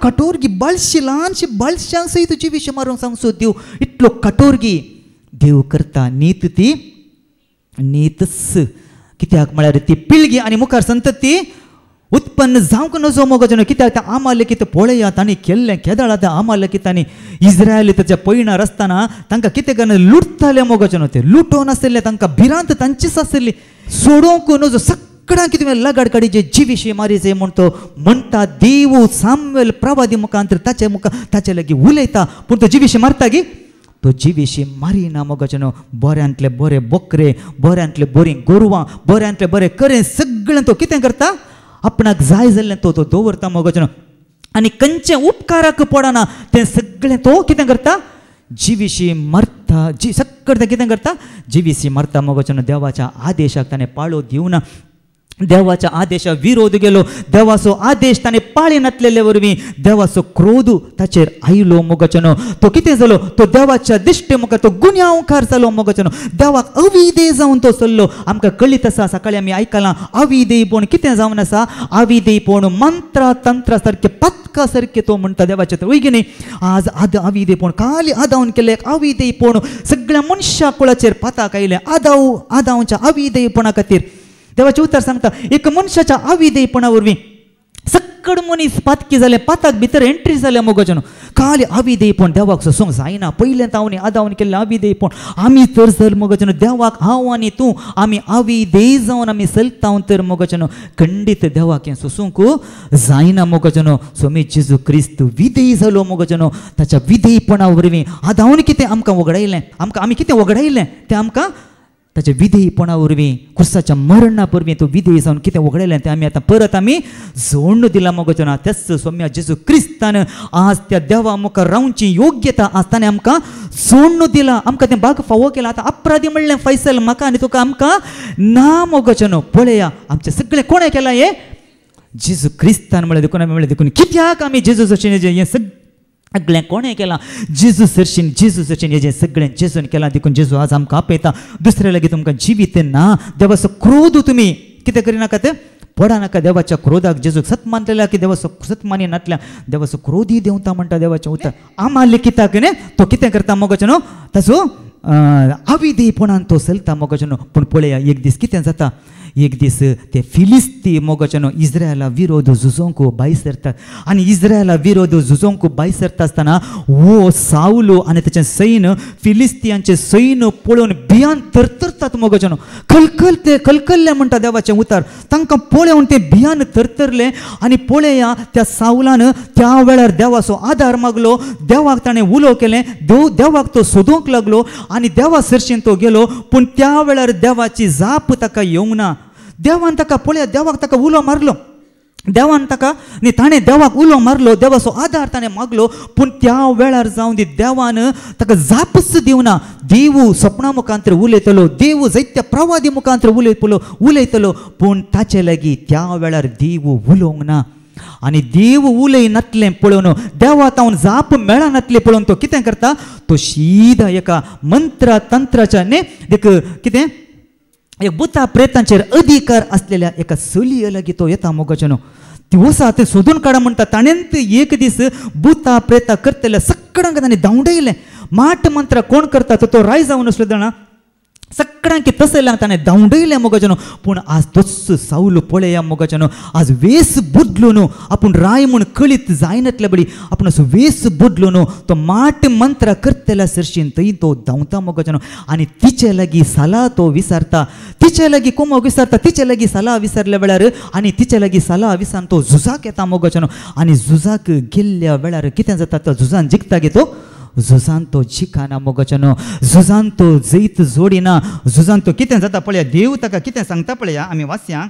कठोरगी बालशी ल्हानशी बालशांक सयत जिवीश मारूंक सांगसो देव इतलो कठोरगी देव करता नीत ती नीतस कित्याक म्हळ्यार ती पिळगी आनी मुखार संतती उत्पन्न जावंक नजो मोगाचेनो कित्याक त्या आमालेकीत पळया तांणी केल्लें केदाळा त्या आमालेकीतांनी इस्रायल ताच्या पैणार आसतना तांकां कितें करना लुटताले मोगाचेनो ते लुटोन आसले तांकां भिरांत तांचीच आसली सोडोवंक नजो सगळ्यांक कितें लगाड काडीचे जिवीशी मारीचे म्हण तो म्हणटा देव सामुएल प्रवादी मुखांतर ताचे लागीं उलयता पूण तो जिवीशी मारता गी तो जिवीशी मारिना मोगाचेनो बऱ्यांतले बरे बकरे बऱ्यांतले बरीं गोरवां बऱ्यांतले बरें करें सगळें तो कितें करता आपणाक जाय जाल्लें तो दवरता मोगाचेनो आनी खंयचें उपकाराक पडना तें सगळें तो कितें करता जिवीशी मारता सगळें तें कितें करता जिवीशी मारता मोगाचेनो देवाच्या आदेशाक ताणें पाळो दिवना देवाच्या आदेशा विरोध गेलो देवाचो आदेश ताणें पाळी नातलेले वरवीं देवाचो क्रोध ताचेर आयलो मोगाचेनो तो कितें जालो तो देवाच्या दिश्टे मुखार तो गुन्यांवकार जालो मोगाचेनो देवाक अविधेय जावन तो चल्लो आमकां कळीत आसा सकाळीं आमी आयकलां अविधेयपण कितें जावन आसा अविधेयपण मंत्रा तंत्रा सारके पथका सारके तो म्हणटा देवाचे तर वयगी न्ही आज अविधेयपण काली आदावन केले अविधेयपण सगळ्या मनशा कुळाचेर पथक आयले आदावच्या अविधेयपणा खातीर देवाचे उतर सांगता एक मनशाच्या अविधेयपणा वरवीं सकड मनीस पातकी जाले पाताक भितर एंट्री जाल्या मोगाचेनो खाली अविधेयपण देवाक सोसूंक जायना पयलें तावणी आदावन केल्लें अविधेयपण आमी तर जर मोगाचेनो देवाक हांव आनी तूं आमी अविधेय जावन आमी चलता तर मोगाचेनो खंडीत देवाक हें सोसूंक जायना मोगाचेनो स्वामी जेजू क्रिस्त विधेय जालो मोगाचेनो ताच्या विधेयपणा वरवीं आदावन कितें आमकां वगडायलें आमी कितें वगडायलें तें आमकां ताचे विधेयपणा वरवीं क्रुसाच्या मरणा परवीं तो विधेय जावन कितें वगडयलें तें आमी आतां परत आमी जोडून दिला मोगाचेनो तेच स्वामी जेजू क्रिस्तान आज त्या देवा मुखार रावची योग्यता आज ताणें आमकां जोडून दिला आमकां तें भाग फावो केला आतां अपराधी म्हणलें फैसल म्हाका आनी तुका आमकां ना मोगाचेनो पळया आमचें सगळें कोणें केलां हें जेजू क्रिस्तान म्हळ्यार देखून कित्याक आमी जेजू हें सगळें कोणें केलां जेजू सरशीन हेजें सगळें जेजून केलां देखून जेजू आज आमकां आपयता दुसऱ्या लागीं तुमकां जिवीत ना देवाचो क्रोध तुमी कितें करिनाकात पडनाका देवाच्या क्रोधाक जेजूक सत मानलेल्या की देवाचो सत मानी नातल्या देवाचो क्रोधी देवता म्हणटा देवाचें उतर आमाले कित्याक न्ही तो कितें करता मोगाचेनो ताचो अविधेयपणान तो चलता मोगाचेनो पूण पळया एक दीस कितें जाता एक दीस ते फिलिस्ती मोगाचेनो इस्रायला विरोध झुजोवंक भायर सरतात आनी इस्रायला विरोध झुजोवंक भायर सरता आसतना वो सावलो आनी ताचें सैन्य फिलिस्तियांचें सैन्य पळोवन भियान तरतरतात मोगाचेनो कलकल्ले म्हणटा देवाचें उतर तांकां पळोवन ते भियान तरतरले आनी पळया त्या सावलान त्या वेळार देवाचो आदार मागलो देवाक ताणें उलो केलें देवाक तो सोदूंक लागलो आनी देवा सरशीन तो गेलो पूण त्या वेळार देवाची जाप ताका येवंक ना देवान ताका पळया देवाक ताका उलो मारलो देवान ताका न्ही ताणें देवाक उलो मारलो देवाचो आदार ताणें मागलो पूण त्या वेळार जावन दी देवान ताका जापच दिवना देव सपना मुखांतर उलयतलो देव जायत्या प्रवादी मुखांतर उलयतलो पूण ताचे लागीं त्या वेळार देव उलोवंक ना आनी देव उलय नातलें पळोवन देवा तावन जाप मेळा नातलें पळोवन तो कितें करता तो सीधा एका मंत्रा तंत्राच्या न्ही एक कितें एक भुता प्रेतांचेर अधिकार असलेल्या एका चलये लागीं तो येता मोगाचेनो ती वसा ते सोदून काडा म्हणटा ताणें एक दीस भुता प्रेता करतल्या सगळ्यांक ताणें धांवडयलें माट मंत्र कोण करता तो राय जावन आसलो जाणा सगळ्यांक तसल्यांक ताणें धांवडयलें मोगाचेनो पूण आज तोच सावलो पळया मोगाचेनो आज वेस बदलून आपूण राय म्हूण कळीत जायनातले बडी आपूण असो वेस बदलून तो माट मंत्र करतल्या सरशीन थंय तो धांवता मोगाचेनो आनी तिचे लागीं साला तो विचारता तिचे लागीं कोमो विचारता तिचे लागीं साला विचारल्या वेळार आनी तिचे लागीं साला विचारून तो झुजाक येता मोगाचेनो आनी झुजाक गेल्ल्या वेळार कितें जाता तो झुजान जिखता गे तो झुजान तो जिखाना मोगाचेनो झुजान तो जैत जोडिना झुजान तो कितें जाता पळया देव ताका कितें सांगता पळया आमी वाचया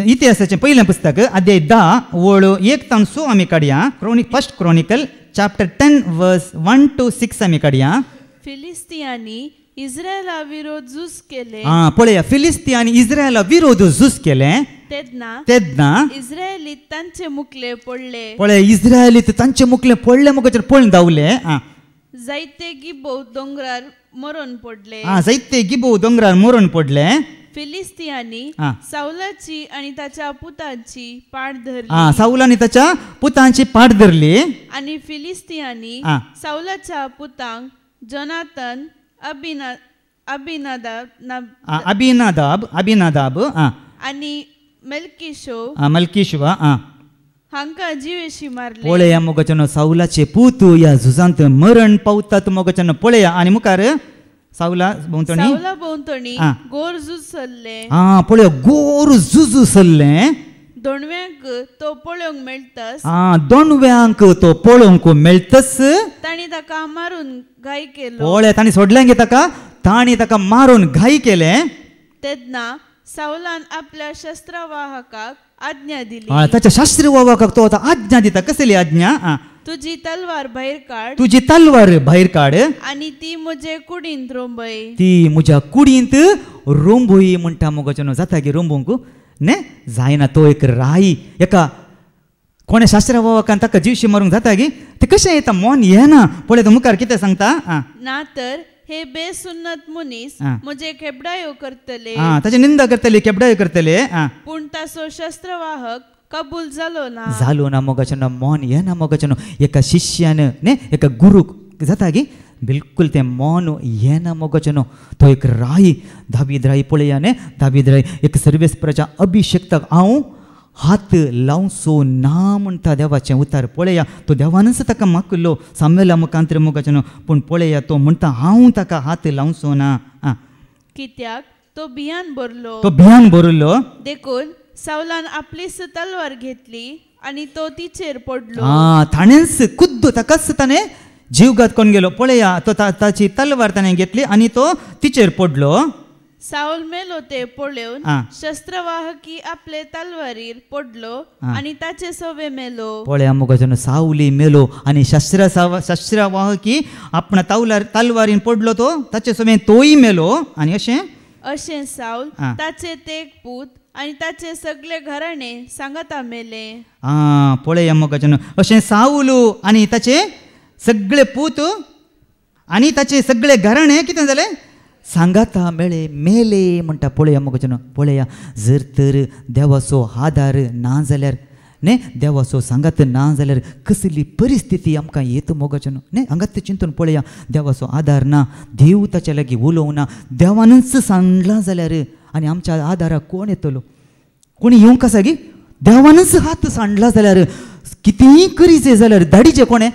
इतिहासाचें पयलें पुस्तक अध्याय 10 वळ 1 तान 6 आमी काडया फर्स्ट क्रॉनिकल चॅप्टर 10 वर्स 1 to 6 आमी काडया फिलिस्तियांनी इस्रायला विरोध झूज केले पळया फिलिस्तियांनी इस्रायला विरोध झूज केले तेदना इस्रायलीत तांचे मुखले पडले पळया इस्रायलीत तांचे मुखले पडले मोगाचेर पळोवन धांवले जायते गिबो दोंगरार मरून पडले. जायते गिबो दोंगरार मरून पडले. फिलिस्तियांनी साऊलाची आणि त्याच्या पुतांची पाठ धरली. साऊलाने त्याच्या पुतांची पाठ धरली. आणि फिलिस्तियांनी साऊलाच्या पुतांक जोनातन अभिनादाब आणि मल्कीशो हांका जीवेशी मारले. पळया मोगचनो साऊलाचे पूत या झुजांत मरण पावतात मोगचनो. पळया आणि मुखार साऊला भोंवतणी गोर झूज सरले. पळया गोर झुजू सरले. दोणव्यांक तो पळोवंक मेळटस. दोणव्यांक तो पळोवंक मेळटस. ताणी ताका मारून घाई केलो. पळया ताणी सोडलें गे ताणी ताका मारून घाई केले. तेन्ना साऊलान आपल्या शस्त्रवाहकाक आज्ञा दिली. ताच्या शस्त्रवाहकाक तो आता आज्ञा दिता. कसली आज्ञा? तुझी तलवार भायर काड. तुझी तलवार भायर काड. आणि ती म्हजे कुडींत रोंबय. ती म्हज्या कुडींत रोंबय म्हणटा मोगचनो. जाता गे रोंबोंक ने जायना. तो एक राई एका कोणे शास्त्रवाहकान ताका जीवशी मारूंक जाता गे. ते कशें येता मन येना. पळय तो मुखार कितें सांगता. ना तर हे बेसुन्नत मनीस म्हजे केबडायो करतले. ताची निंदा करतले केबडायो करतले. पूण ताचो शस्त्रवाहक कबूल जालो ना मोगचनो. मन येना मोगचनो. एका शिष्यान ने एका गुरूक जाता गे बिलकुल ते मन येना मोगचनो. तो एक राई दावीद राई पळया ने. दावीद राई एक सर्वेस्पराच्या अभिषेक्ताक हांव हात लावचो ना म्हणटा देवाचें उतार. पळया तो देवानच ताका मागलो साम्वेला मुखांतर मोगचनो. पूण पळया तो म्हणटा हांव ताका हात लावचो ना. कित्याक तो भियान भरलो. तो भियान भरलो. देखून साऊलान आपलीच तलवार घेतली आणि तो तिचेर पडलो. ताणेंच खुद्द ताकाच ताणें जीव कोण गेलो. पळया तो ताची तलवार ताणें घेतली आणि तो तिचेर पडलो. साऊल मेलो ते पळोवन शस्त्रवाहकी आपले तलवारीर पडलो आणि ताचे सवे मेलो. पळया मोगचनो. साऊली मेलो आणि शस्त्रवाहकी आपणा तलवारीन पडलो. तो ताचे सवे तोय मेलो. आणि अशें साऊल ताचे तेग पूत आणि ताचे सगळे घराणे सांगता मेले. पळया मोगचनो. अशें साऊल आणि ताचे सगळे पूत आणि ताचे सगळे घराणे कितें जाले सांगाता मेले म्हणटा. पळया मोगचनो. पळया जर तर देवाचो आधार ना जाल्यार ने देवाचो सांगात ना जाल्यार कसली परिस्थिती आमकां येता मोगचनो. ने हांगात चिंतून पळया. देवाचो आधार ना. देव ताच्या लागीं उलोवना. देवानच सांडला जाल्यार आनी आमच्या आदाराक कोण येतलो. कोणी येवंक आसा गे. देवानच हात सांडला जाल्यार कितेंय करीचे जाल्यार धाडीचे कोणे.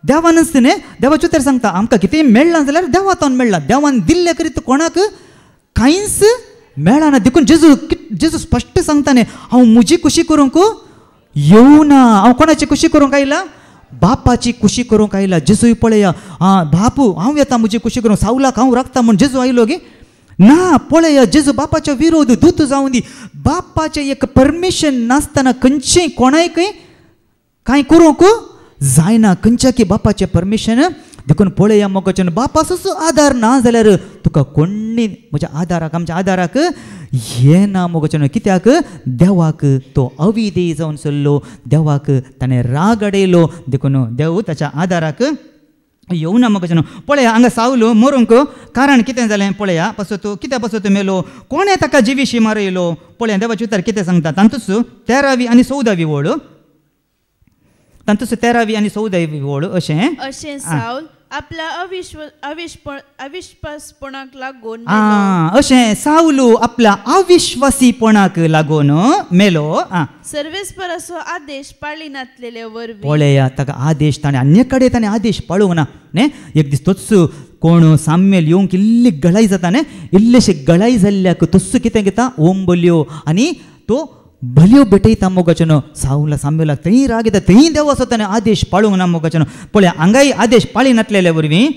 देवानच न्ही. देवाचे उतर सांगता आमकां कितेंय मेळ्ळां जाल्यार देवातान मेळ्ळां. देवान दिल्ले करीत कोणाक कांयच मेळना. देखून जेजू स्पश्ट सांगता न्ही हांव म्हजी खुशी करूंक येवना. हांव कोणाची खुशी करूंक आयला. बापाची खुशी करूंक आयला. जेजूय पळया बापू हांव येता म्हजी खुशी करूंक. साऊलाक हांव राखता म्हण जेजू आयलो गे ना. पळया जेजू बापाच्या विरोध दूत जावन दी. बापाचें एक परमिशन नासतना खंयचेय कोणायकय कांय करूंक जायना. खंयच्या की बापाचें परमिशन. देखून पळया मोगचनो. बापाचोच आधार ना जाल्यार तुका कोणी म्हज्या आदाराक आमच्या आदाराक येना मोगचनो. कित्याक देवाक तो अविधेय जावन चल्लो. देवाक ताणें राग हाडयलो. देखून देव ताच्या आदाराक येवना मोगचनो. पळया हांगा साऊल मरूंक कारण कितें जालें. पळया पासत कित्या पासत मेलो. कोणें ताका जिवीशी मारयलो. पळया देवाचे उतर कितें सांगता. तांतूच 13वी आनी 14वी ओळ. तांतूच 13वी आनी 14वी ओळ. अशें साऊल आपल्या अविश्वासपणाक लागून अशें साऊल आपल्या अविश्वासीपणाक लागून मेलो. सर्वेस्पराचो आदेश पाळी नासलेले वरवीं. पळया ताका आदेश ताणें अन्य कडेन ताणें आदेश पाळूंक ना. न्ही एक दीस तोच कोण साम्मेल येवंक इल्ली गळाई जाता न्ही. इल्लेशे गळाई जाल्ल्याक तोच कितें घेता ओंबल्यो आनी तो भल्यो भेटयता मोगचनो. साऊला साम्मेलाक थंय राग येता. थंय देवाचो ताणें आदेश पाळूंक ना मोगचनो. पळया हांगाय आदेश पाळी नासलेले वरवीं.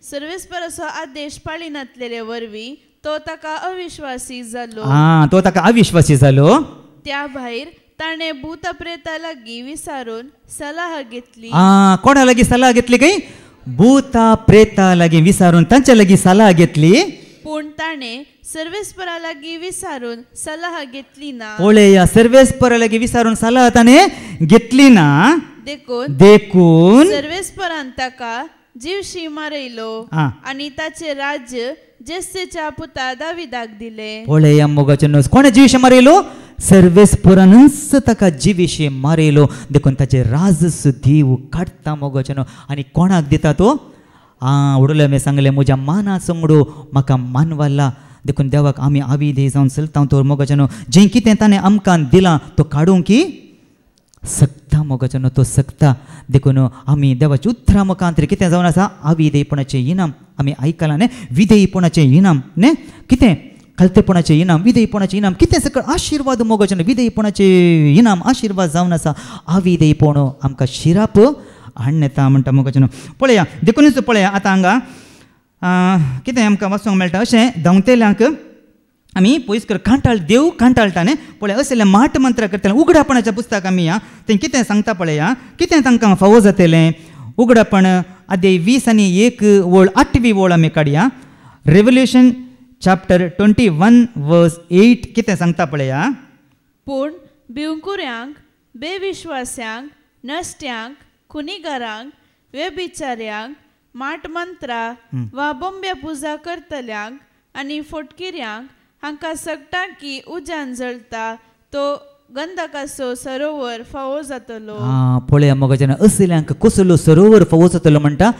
सर्वेस्पराचो आदेश पाळी नासलेले वरवीं तो ताका अविश्वासी जालो. तो ताका अविश्वासी जालो. त्या भायर ताणें भूत प्रेता लागीं विचारून सलाह घेतली. कोणा लागीं सलाह घेतली काय. भूता प्रेता लागीं विचारून तांच्या लागीं सलाह घेतली. पूण ताणें सर्वेस्परा लागीं विचारून सलाह घेतली ना. पळया सर्वेस्परा लागीं विचारून सलाह ताणें घेतली ना. देखून सर्वेस्परान ताका जीवशी मारयलो आ. आणि ताचे राज्य जेसेच्या पुता दाविदाक दिले पळया मोगाचें कोणे जिवीशे मारयलो सर्वेस्पुरानच ताका जिवीशे मारयलो देखून ताचे राजस देव काडटा मोगाचें आनी कोणाक दिता तो उडले मी सांगले म्हज्या माना संगडो म्हाका मानवाला देखून देवाक आमी आविधेय जावन चलता तो मोगाचें जें कितें ताणें आमकां दिलां तो काडूंक की सकता मोगाचें तो सकता देखून आमी देवाची उतरां मुखांतर कितें जावन आसा आविधेयपणाचें इनाम आमी आयकलां न्ही विधेयपणाचें इनाम न्ही कितें कलतेपणाचें इनाम विधेयपणाचें इनाम कितें सकळ आशिर्वाद मोगाचें विधेयपणाचें इनाम आशिर्वाद जावन आसा आविधेयपणो आमकां शिराप हाडून येता म्हणटा मोगाचें पळया देखूनच पळया आतां हांगा कितें आमकां वाचूंक मेळटा अशें धांवतेल्यांक आमी पयस कर कांटाळ देव कांटाळटा न्ही पळय अशें माट मंत्र करतले उगडापणाचें पुस्तक आमी तें कितें सांगता पळया कितें तांकां फावो जातलें उगडापण आदे 20 आनी 1 वळ 8वी वळ आमी काडया रेवल्युशन चॅप्टर 21 वर्स 8 कितें सांगता पळया पूण भिवकुऱ्यांक बेविश्वास्यांक नश्ट्यांक खुनीगारांक व्यभिचाऱ्यांक माटमंत्रा वा बोंब्या पुजा करतल्यांक आनी फोटकिऱ्यांक हांकां सकता की उज्यान जळटा तो गंधकाचो सरोवर फावो जातलो पळया मोगाचें असल्यांक कसलो सरोवर फावो जातलो म्हणटा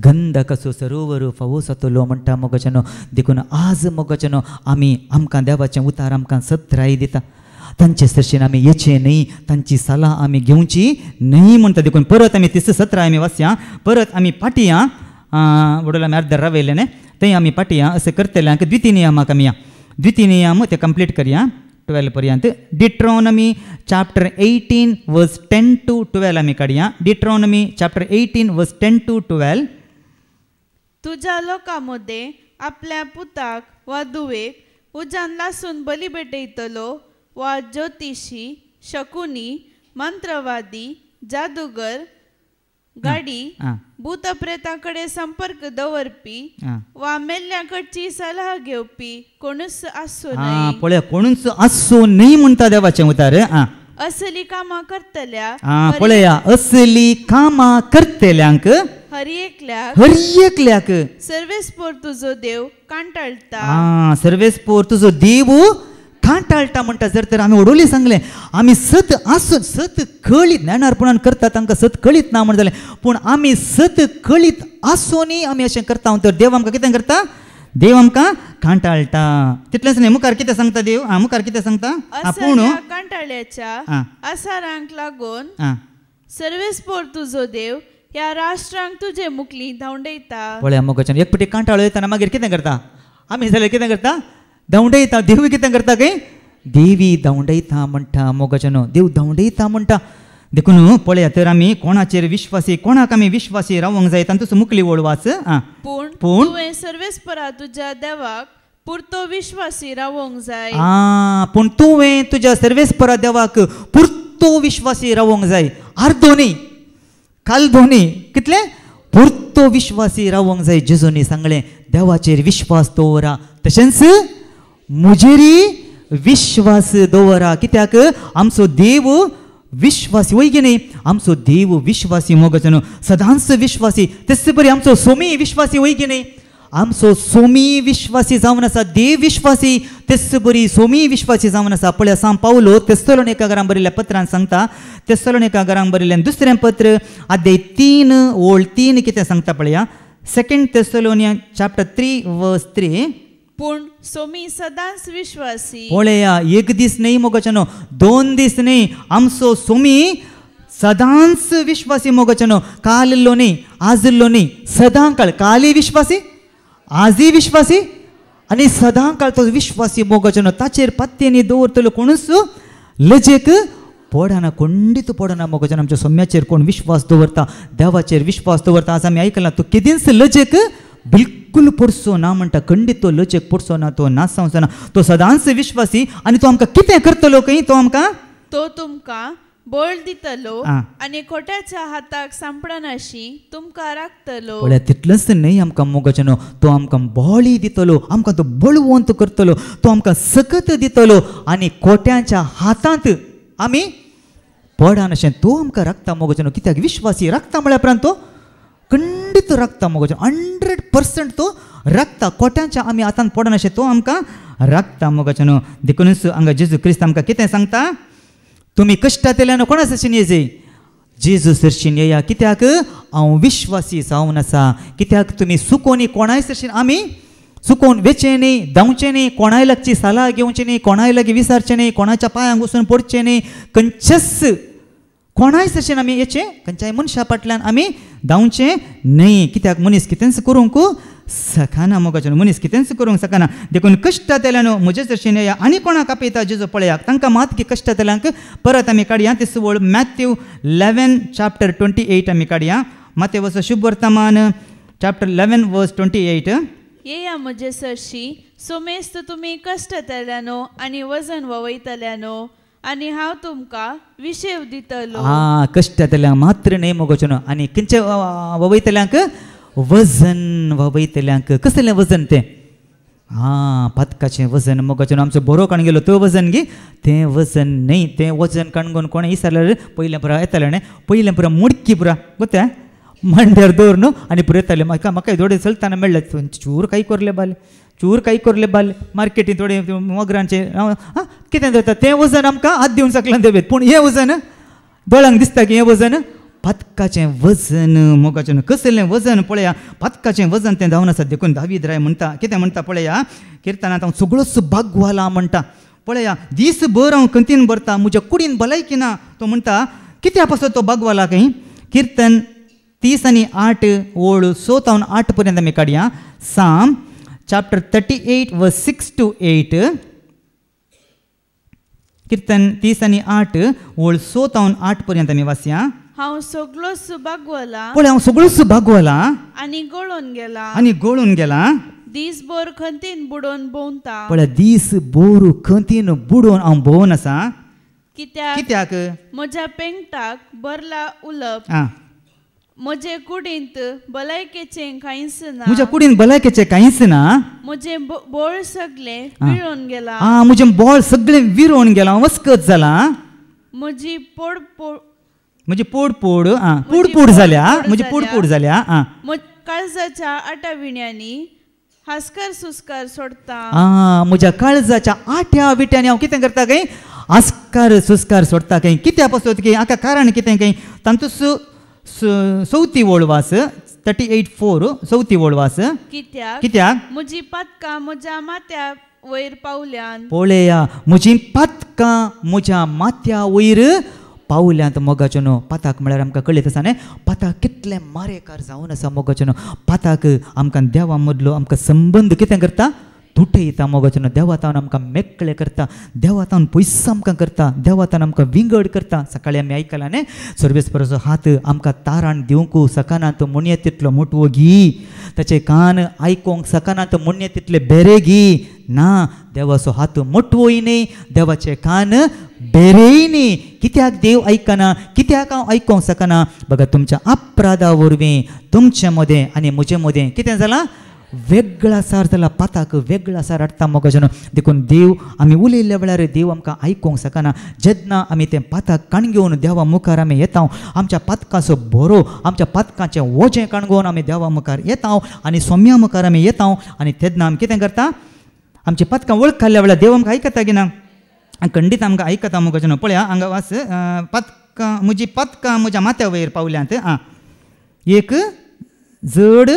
गंधकाचो सरोवर फावो जातलो म्हणटा मोगाचें देखून आज मोगाचें आमी आमकां देवाचें उतार आमकां सत्राय दिता तांचे सरशेन आमी येचे न्ही तांची सलाह आमी घेवची न्ही म्हणटा देखून परत आमी 17 आमी वाचया परत आमी पाटया वडोला आमी अर्द रावयले न्ही थंय आमी पाटया अशें करतल्यांक द्वितीनियमाक आमी द्वितीनियम ते कंप्लीट करया 12 पर्यंत डिट्रॉनॉमी चॅप्टर 18 वर्स 10 to 12 आमी काडया डिट्रॉनॉमी चॅप्टर 18 वर्स 10 to 12 तुज्या लोकांमध्ये आपल्या पुताक वा दुवेक उज्यान लासून बली भेटयतलो वा ज्योतिशी शकुनी मंत्रवादी जादूगर गाडी भूतप्रेताकडे संपर्क दवरपी वा मेल्ल्याकडची सलाह घेवपी कोणूच आसू नये पळय कोणूच आसू न्ही म्हणटा देवाचें उतार असली कामां करतल्या पळया असली कामां करतल्यांक हर एकल्याक सर्वेस्पोर तुजो देव कांटाळटा सर्वेस्पोर तुजो देव कांटाळटा म्हणटा जर तर आमी ओडोली सांगलें आमी सत आसून सत कळीत ज्ञानार्पणान करता तांकां सत कळीत ना म्हण जालें पूण आमी सत कळीत आसूनय आमी अशें करता तर देव आमकां कितें करता देव आमकां कांटाळटा तितलेंच न्ही मुखार कितें सांगता देव मुखार कितें सांगता पूण कांटाळ्याच्या आसारांक लागून सर्वेस्पोर तुजो देव ह्या राष्ट्रांक तुजे मुखली धांवडयता पळया मोगाचें एक फावटी कांटाळो येतना मागीर कितें करता आमी जाल्यार कितें करता धांवडयता देव कितें करता काय देवी धांवडयता म्हणटा मोगाचें देव धांवडयता म्हणटा देखून पळया तर आमी कोणाचेर विश्वासी कोणाक आमी विश्वासी रावंक जाय तांचो मुखली वळ वाच पूण तुवें सर्वेस्परा तुज्या देवाक पुरतो विश्वासी रावंक जाय पूण तुवें तुज्या सर्वेस्परा देवाक पुरतो विश्वासी रावंक जाय अर्दो न्ही काल्दो न्ही कितलें पुरतो विश्वासी रावंक जाय जेजूनी सांगलें देवाचेर विश्वास दवरा तशेंच मुजेरी विश्वास दवरा कित्याक आमचो देव विश्वासी वय की न्ही आमचो देव विश्वासी मोगाचें सदांच विश्वासी तेच बरी आमचो सोमी विश्वासी वय की न्ही आमचो सोमी विश्वासी जावन आसा देव विश्वासी तेच बरी सोमी विश्वासी जावन आसा पळय सांग पावलो तेसलोनिकांक बरयल्ल्या पत्रांत सांगता तेसलोनिकांक बरयल्लें दुसरें पत्र अध्याय 3 ओळ 3 कितें सांगता पळया 2 Thessalonians chapter 3 verse 3 पूण सोमी सदांच विश्वासी पळया एक दीस न्ही मोगाचें 2 दीस न्ही आमचो सोमी सदांच विश्वासी मोगाचें काल्लो न्ही आजलो न्ही सदां काळ काली विश्वासी आजी विश्वासी आनी सदां काळ तो विश्वासी मोगाचें ताचेर पत्तेनी दवरतलो कोणूच लजेक पडना खंडीत पडना मोगाचें आमच्या सोम्याचेर कोण विश्वास दवरता देवाचेर विश्वास दवरता आज आमी आयकलां तो केदींच लजेक बिलकुल पडसो ना म्हणटा खंडीत तो लजेक पडसो ना तो नासावचो ना तो सदांच विश्वासी आनी तो आमकां कितें करतलो खंय तो आमकां तो तुमकां बोळ दितलो आनी खोट्याच्या हाताक सांपडनाशी तुमकां राखतलो पळय तितलेंच न्ही आमकां मोगाचें तो आमकां बोळी दितलो आमकां तो बळवंत करतलो तो आमकां सकत दितलो आनी खोट्याच्या हातांत आमी पडा अशें तो आमकां राखता मोगाचें कित्याक विश्वासी राखता म्हळ्या उपरांत तो खंडीत राखता मोगाचें 100% तो राखता कोट्यांच्या आमी आतां पडना अशें तो आमकां राखता मोगाचें न्हू देखूनच हांगा जेजू क्रिस्त आमकां कितें सांगता तुमी कश्टांतल्यान कोणा सरशीन येजय जेजू सरशीन येया कित्याक हांव विश्वासी जावन आसा कित्याक तुमी सुकोनी कोणाय सरशीन आमी सुकोवन वेचें न्ही धांवचें न्ही कोणाय लागची साला घेवचें न्ही कोणाय लागीं विचारचें न्ही कोणाच्या पांयांक वचून पडचें न्ही खंयचेच कोणाय सरशीन आमी येचें खंयच्याय मनशा फाटल्यान आमी धांवचें न्ही कित्याक मनीस कितेंच करूंक सखाना मोगाचें मनीस कितेंच करूंक सखाना देखून कश्टांतल्यान म्हजे सरशीन येया आनी कोणाक आपयता जेजू पळयात तांकां मात की कश्टांतल्यांक परत आमी काडया ती सुवळ मॅथ्यू 11 chapter 28 आमी काडया मातेवचो शुभ वर्तमान chapter 11 verse 28 येया म्हजे सरशी सोमेस्त तुमी कश्टांतल्यानो आनी वजन ववयतल्यानो आनी हांव तुमकां विशेव दितलो कश्टांतल्यांक मात्र न्ही मोगाचें आनी खंयचे ववयतल्यांक वजन ववयतल्यांक कसलें वजन तें पातकाचें वजन मोगाचें आमचो बरो काण गेलो तो वजन गे तें वजन न्ही तें वजन काणगोन कोणें विचारल्यार पयलें पुरा येतालें न्ही पयलें पुरा मुडकी पुरा गोत्या मांड्यार दवर न्हू आनी पुरो येतालें म्हाका थोडे चलताना मेळ्ळे चूर काही करले बाले मार्केटीन थोडे मोगरांचे कितें जाता तें वजन आमकां हात दिवन सकल्यान देवेत पूण हें वजन दोळ्यांक दिसता की हें वजन पातकाचें वजन मोगाचें कसलें वजन पळया पातकाचें वजन तें जावन आसा देखून दावीद राय म्हणटा कितें म्हणटा पळया किर्तनांत हांव सगळोच भागवाला म्हणटा पळया दीसभर हांव कंतीन भरता म्हज्या कुडीन भलायकी ना तो म्हणटा कित्या पासून तो भागवाला खंय किर्तन 30 आनी 8 ओळ 7 तावन 8 पर्यंत आमी काडया साम chapter 38 verse 6 to 8 किर्तन 30 आनी 8 ओळ 7 तावन 8 पर्यंत आमी वाचया हांव सगळोच भागवला पळय हांव सगळोच भागवला आनी गळून गेला दीसभर खंतीन बुडोवन भोंवता पळय दीसभर खंतीन बुडोवन हांव भोंवन आसा कित्याक म्हज्या पेंगटाक बरला उलप म्हजे कुडींत भलायकेचें कांयच ना म्हज्या कुडीन भलायकेचें कांयच ना म्हजे बोळ सगळें विळून गेला म्हजें बोळ सगळें विरोवन गेलां वस्कत जाला म्हजी पोड जाल्या काळजाच्या आटाविण्यांनी हास्कार सुस्कार सोडता म्हज्या काळजाच्या आठ्या विट्यांनी हांव कितें करता काय आस्कार सुस्कार सोडता काय कित्या पासून की हाका कारण कितें काय तांतूस चवथी वळवास 38:4 चवथी वळवास कित्याक म्हजी पातकां म्हज्या माथ्या वयर पावल्यान पळया म्हजी पातकां म्हज्या माथ्या वयर पावल्यांत मोगाचें न्हू पाताक म्हळ्यार आमकां कळीत आसा न्ही पाताक कितलें मारेकार जावन आसा मोगाचें न्हू पाताक आमकां देवा मदलो आमकां संबंद कितें करता तुटयता मोगाचें न्हू देवातावन आमकां मेकळे करता देवातावन पयस आमकां करता देवातावन आमकां विंगड करता सकाळीं आमी आयकलां न्ही सर्वेस्पराचो हात आमकां तारान दिवंक सकाना तो मुणये तितलो मोटवो घी ताचे कान आयकोंक सकाना तो मुणये तितले बेरे घी ना देवाचो हात मोटवोय न्ही देवाचे कान बेरेय न्ही कित्याक देव आयकना कित्याक हांव आयकोंक सकाना बघा तुमच्या अपराधा वरवीं तुमचे मदें आनी म्हजे मदें कितें जालां वेगळा सार जाला पाताक वेगळा सार हाडटा मोगाचें देखून देव आमी उलयल्ल्या वेळार देव आमकां आयकोंक शकना जेन्ना आमी तें पाताक काणगेवन देवा मुखार आमी येता आमच्या पातकाचो बरो आमच्या पातकाचें वजें काणगोवन आमी देवा मुखार येता आनी सोम्या मुखार आमी येता आनी तेन्ना आमी कितें करता आमची पातकां वळख खाल्ल्या वेळार देव आमकां आयकता की ना खंडीत आमकां आयकता मोगाचें पळया हांगा वास पातकां म्हजी पातकां म्हज्या माथ्या वयर पावल्यांत एक जड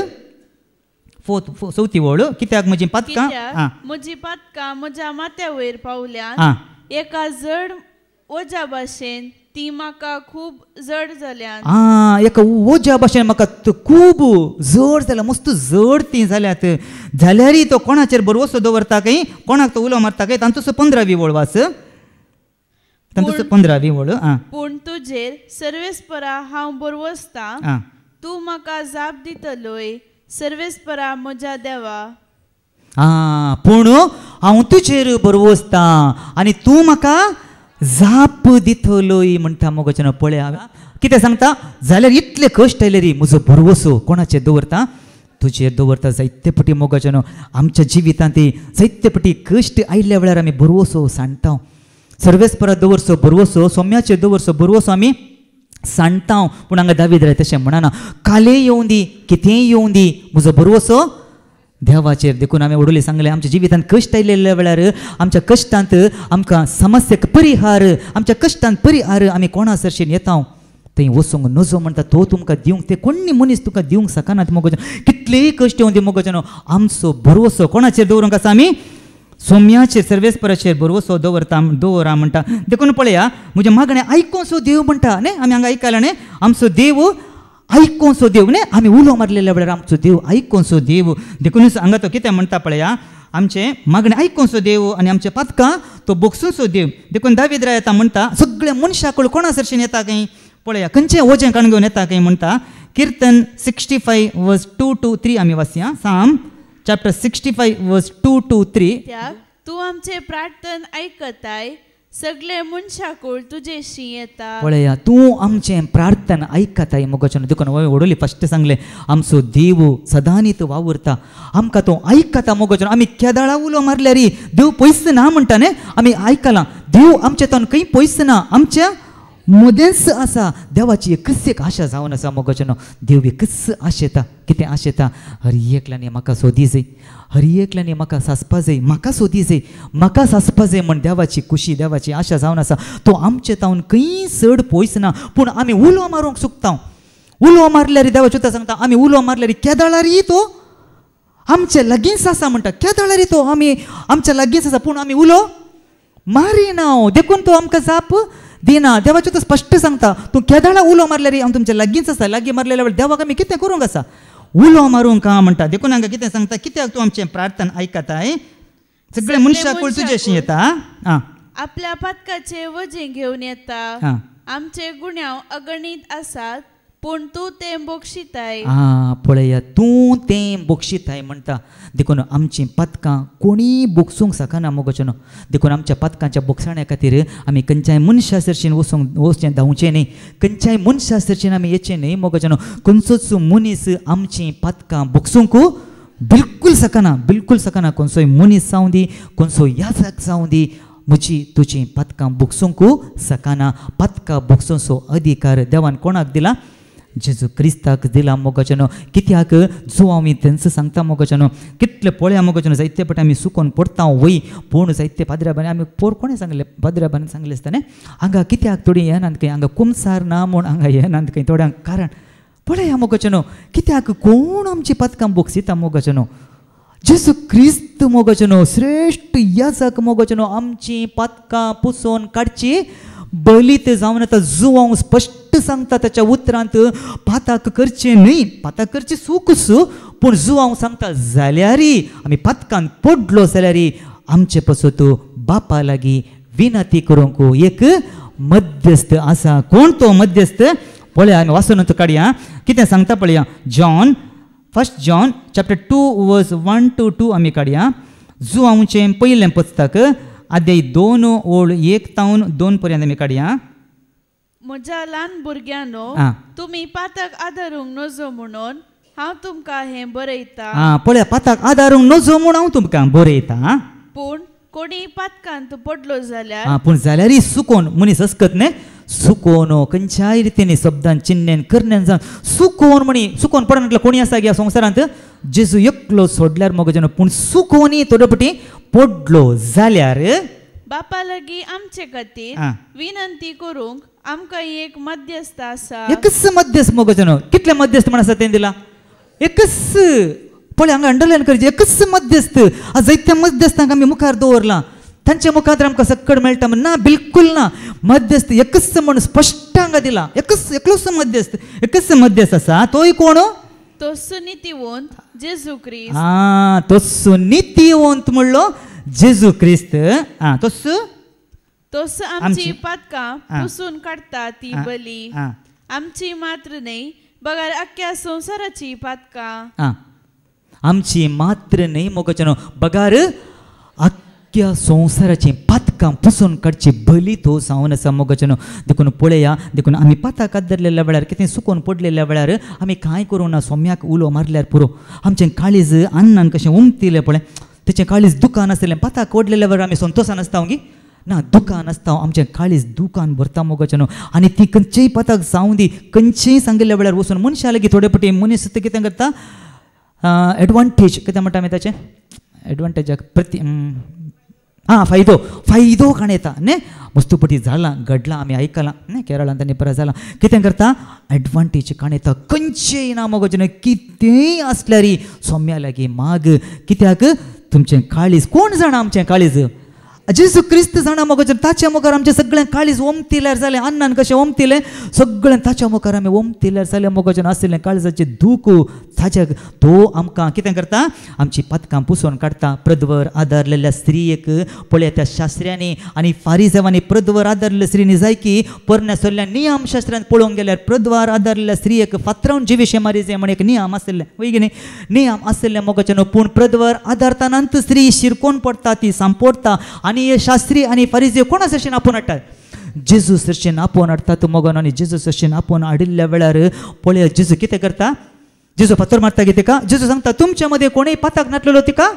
चवथी वळ कित्याक म्हजी पातकां म्हज्या माथ्या वयर पावल्यान एका जड ओजा भाशेन ती म्हाका खूब जड जाल्यान एका ओजा भाशेन म्हाका खूब जड जाल्या मस्त जड ती जाल्यात जाल्यारय तो कोणाचेर बरवसो दवरता काय कोणाक तो उलो मारता काय तांचो 15वी वळ वास तांचो 15वी वळ पूण तुजेर सर्वेस्परा हांव बरवसता तूं म्हाका जाप दितलोय सर्वेस्परा म्हज्या देवा पूण हांव तुजेर बरवसता आनी तूं म्हाका जाप दितलोय म्हणटा मोगाचें पळया कितें सांगता जाल्यार इतले कश्ट आयले रे म्हजो बरवसो कोणाचेर दवरता तुजेर दवरता जायते पटी मोगाचें आमच्या जिवितांत जायते पटी कश्ट आयिल्ल्या वेळार आमी बरवसो सांडटा सर्वेस्परा दवरसो बरवसो सोम्याचेर दवरसो बरवसो आमी सांडटा हांव पूण हांगा दावीद राय तशें म्हणना काले येवं दी कितेंय येवं दी म्हजो बरवसो देवाचेर देखून हांवें ओडोली सांगलें आमच्या जिवितांत कश्ट आयिल्ल्या वेळार आमच्या कश्टांत आमकां समस्याक परिहार आमच्या कश्टांत परिहार आमी कोणा सरशेन येता थंय वचूंक नजो म्हणटा तो तुमकां दिवंक ते कोणी मनीस तुका दिवंक शकना मोगोजन कितलेय कश्ट येवं दी मोगोजन आमचो बरवसो कोणाचेर दवरूंक आसा आमी सोम्याचेर सर्वेस्पराचेर बरवसो दवरा म्हणटा देखून पळया म्हजें मागणें आयकोसो देव म्हणटा न्ही आमी हांगा आयकलां न्ही आमचो देव आयकोसो देव न्ही आमी उलो मारलेल्या वेळार आमचो देव आयकोसो देव देखून हांगा तो कितें म्हणटा पळया आमचे मागणें आयकोसो देव आनी आमच्या पातकां तो बोगसूसो देव देखून दावीद राय येता म्हणटा सगळ्या मनशाक कोणा सरशेन येता खंय पळया खंयचें वजें काण घेवन येता खंय म्हणटा किर्तन 65 वर्स 2 to 3 आमी वाचया साम चॅप्टर 65 वर्स 2 to 3 तूं आमचे प्रार्थन आयकताय सगळे मनशाकूळ तुजेशी येता पळया तूं आमचें प्रार्थना आयकताय मोगोचन देखून ओडोली फस्ट सांगलें आमचो देव सदांनीत वावुरता आमकां तो आयकता मोगोचन आमी केदाळा उलो मारल्यार देव पयस ना म्हणटा न्ही आमी आयकलां देव आमचे तन खंय पयस ना आमच्या मदेंच आसा देवाची एकच एक आशा जावन आसा मोगोचन देव एकच आशेता कितें आशेता हर एकल्यानी म्हाका सोदी जाय हर एकल्यानी म्हाका सासपा जाय म्हाका सोदी जाय म्हाका सासपा जाय म्हण देवाची खुशी देवाची आशा जावन आसा तो आमचे तावन खंय चड पयस ना पूण आमी उलो मारूंक चुकता उलो मारल्यार देवाची उतर सांगता आमी उलो मारल्यार केदाळार तो आमचे लागींच आसा म्हणटा केदाळार तो आमी आमच्या लागींच आसा पूण आमी उलो मारिना देखून तो आमकां जाप दिना देवाचें तो स्पश्ट सांगता तूं केदाळा उलो मारल्यार हांव तुमच्या लागींच आसा लागीं मारलेल्या वेळार देवाक आमी कितें करूंक आसा उलो मारूंक म्हणटा देखून हांगा कितें सांगता कित्याक तूं आमचें प्रार्थना आयकताय सगळे मनशाक तुजेशी येता आपल्या पातकाचे वजें घेवन येता आमचे गुन्यांव अगणित आसात पूण तूं तें बक्षिताय पळया तूं तें बक्षिताय म्हणटा देखून आमचीं पातकां कोणी बोगसूंक शकना मोगोचन देखून आमच्या पातकांच्या बोगसाण्या खातीर आमी खंयच्याय मनशा सरशीन वचचें धांवचें न्ही खंयच्याय मनशा सरशीन आमी येचें न्ही मोगोचन खंयचोच मनीस आमचीं पातकां बोगसूंक बिलकुल सकना खंयचोय मनीस जावं दी खंयचो याजक जावं दी म्हजी तुजीं पातकां बोगसूंक सकना पातकां बोगसूंचो अधिकार देवान कोणाक दिला जेजू क्रिस्ताक दिला मोगोचनो कित्याक जो आमी तेंच सांगता मोगोचनो कितले पळया मोगोचनो जायते पट आमी सुकोन पडटा वय पूण जायते पाद्र्याबानी आमी पोर कोणें सांगले पाद्र्याबानी सांगले आसता न्ही हांगा कित्याक थोडी येनात खंय हांगा कुमसार ना म्हूण हांगा येनात खंय थोड्यांक कारण पळया मोगोचनो कित्याक कोण आमची पातकां बोगसिता मोगोचनो जेजू क्रिस्त मोगोचनो श्रेष्ठ याजक मोगोचनो आमची पातकां पुसोन काडची बलीत जावन आतां जुवांव स्पश्ट सांगता ताच्या उतरांत पाताक करचें न्ही पाताक करचें सूखच पूण जुवांव सांगता जाल्यार आमी पातकान पडलो जाल्यार आमचे पसत बापा लागीं विनंती करूंक एक मध्यस्थ आसा कोण तो मध्यस्थ पळया आमी वाचून काडया कितें सांगता पळया जॉन 1 जॉन चॅप्टर 2 वर्स 1 to 2 आमी काडया जुवांवचें पयलें पुस्तक अध्याय 2 ओळ 1 तावन 2 पर्यंत आमी काडया म्हज्या ल्हान भुरग्यानो तुमी पाताक आदारूंक नजो म्हणून हांव तुमकां हें बरयता पळया पाताक आदारूंक नजो म्हूण हांव तुमकां बरयता पूण कोणी पातकांत पडलो जाल्यार पूण जाल्यार सुकोन मनीस असकत न्ही सुकोन खंयच्याय रितीन शब्दान चिन्नेन करण्यान जावन सुकोन पडना कोणी आसा ह्या संवसारांत जेजू एकलो सोडल्यार मोगोजन पूण सुकोनी थोडे पडलो जाल्यार बापा लागीं आमचे खातीर विनंती करूंक आमकां एक मध्यस्थ आसा एकच मध्यस्थ मोगोजन कितले मध्यस्थ म्हण आसा तें दिला एकच पळय हांगा अंडरलायन करचें एकच मध्यस्थ जायत्या मध्यस्थांक आमी मुखार दवरलां तांच्या मुखार आमकां सक्कड मेळटा ना बिलकुल ना मध्यस्थ एकच म्हण स्पश्ट हांगा दिला एकलोच मध्यस्थ आसा तोय कोण तोच नितीवंत जेजू क्रिस्त तोच नितीवंत म्हणलो जेजू क्रिस्त तोच आमची पातकां पुसून काडटा ती बली आमची मात्र न्ही बगार आख्ख्या संवसाराची पातकां आमची मात्र न्ही मोगोचनो बगार आख्ख्या संवसाराची पातकां पुसून काडची बली तो जावन आसा मोगोचनो देखून पळया देखून आमी पाताक आदरलेल्या वेळार कितें सुकोन पडलेल्या वेळार आमी कांय करूं ना सोम्याक उलो मारल्यार पुरो आमचें काळीज अन्नान कशें उमतिलें पळय तेचें काळीज दुकान आसलें पाताक ओडलेल्या वेळार आमी संतोशान आसता गी ना दुकान आसता आमचें काळीज दुकान भरता मोगाचें न्हू आनी ती खंयचेय पताक जावं दी खंयचेय सांगिल्ल्या वेळार वचून मनशा लागीं थोडे पटी मनीस कितें करता एडवांटेज कितें म्हणटा आमी ताचें एडवांटेजाक फायदो काणयता न्ही वस्तुपटी जाला घडला आमी आयकलां न्ही केरळांत आनी परत जाला कितें करता एडवांटेज काणयता खंयचेय ना मोगाचें कितेंय आसल्यार सोम्या लागीं माग कित्याक तुमचें काळीज कोण जाणा आमचें काळीज जेजू क्रिस्त जाणा मोगाचें ताच्या मुखार आमचें सगळें काळीज ओमतिल्यार जालें अन्नान कशें ओमतिलें सगळें ताच्या मुखार आमी ओमतिल्यार जालें मोगाचें आशिल्लें काळजाचें दूख ताच्या तो आमकां कितें करता आमची पदकां पुसून काडटा प्रदवर आदारलेल्या स्त्रियेक पळय त्या शास्त्र्यांनी आनी फारिसेवांनी प्रदवर आदारलेल्या स्त्रीनी जाय की परण्या सल्ल्या नियम शास्त्रांत पळोवंक गेल्यार प्रदवर आदारलेल्या स्त्रियेक फातरावन जिवेशें मारीचें म्हण एक नियम आशिल्लें वय की न्ही नियम आशिल्लें मोगाचें न्हू पूण प्रदवर आदारतानांत स्त्री शिरकोन पडटा ती सांपोडटा आनी हे शास्त्री आनी फारिसे कोणा सरशीन आपोवन हाडटात जेजू सरशीन आपोवन हाडटात मोगन आनी जेजू सरशीन आपोवन हाडिल्ल्या वेळार पळय जेजू कितें करता जेजू फातर मारता कितें का जेजू सांगता तुमच्या मदें कोणूय पाताक नाटलेलो तिका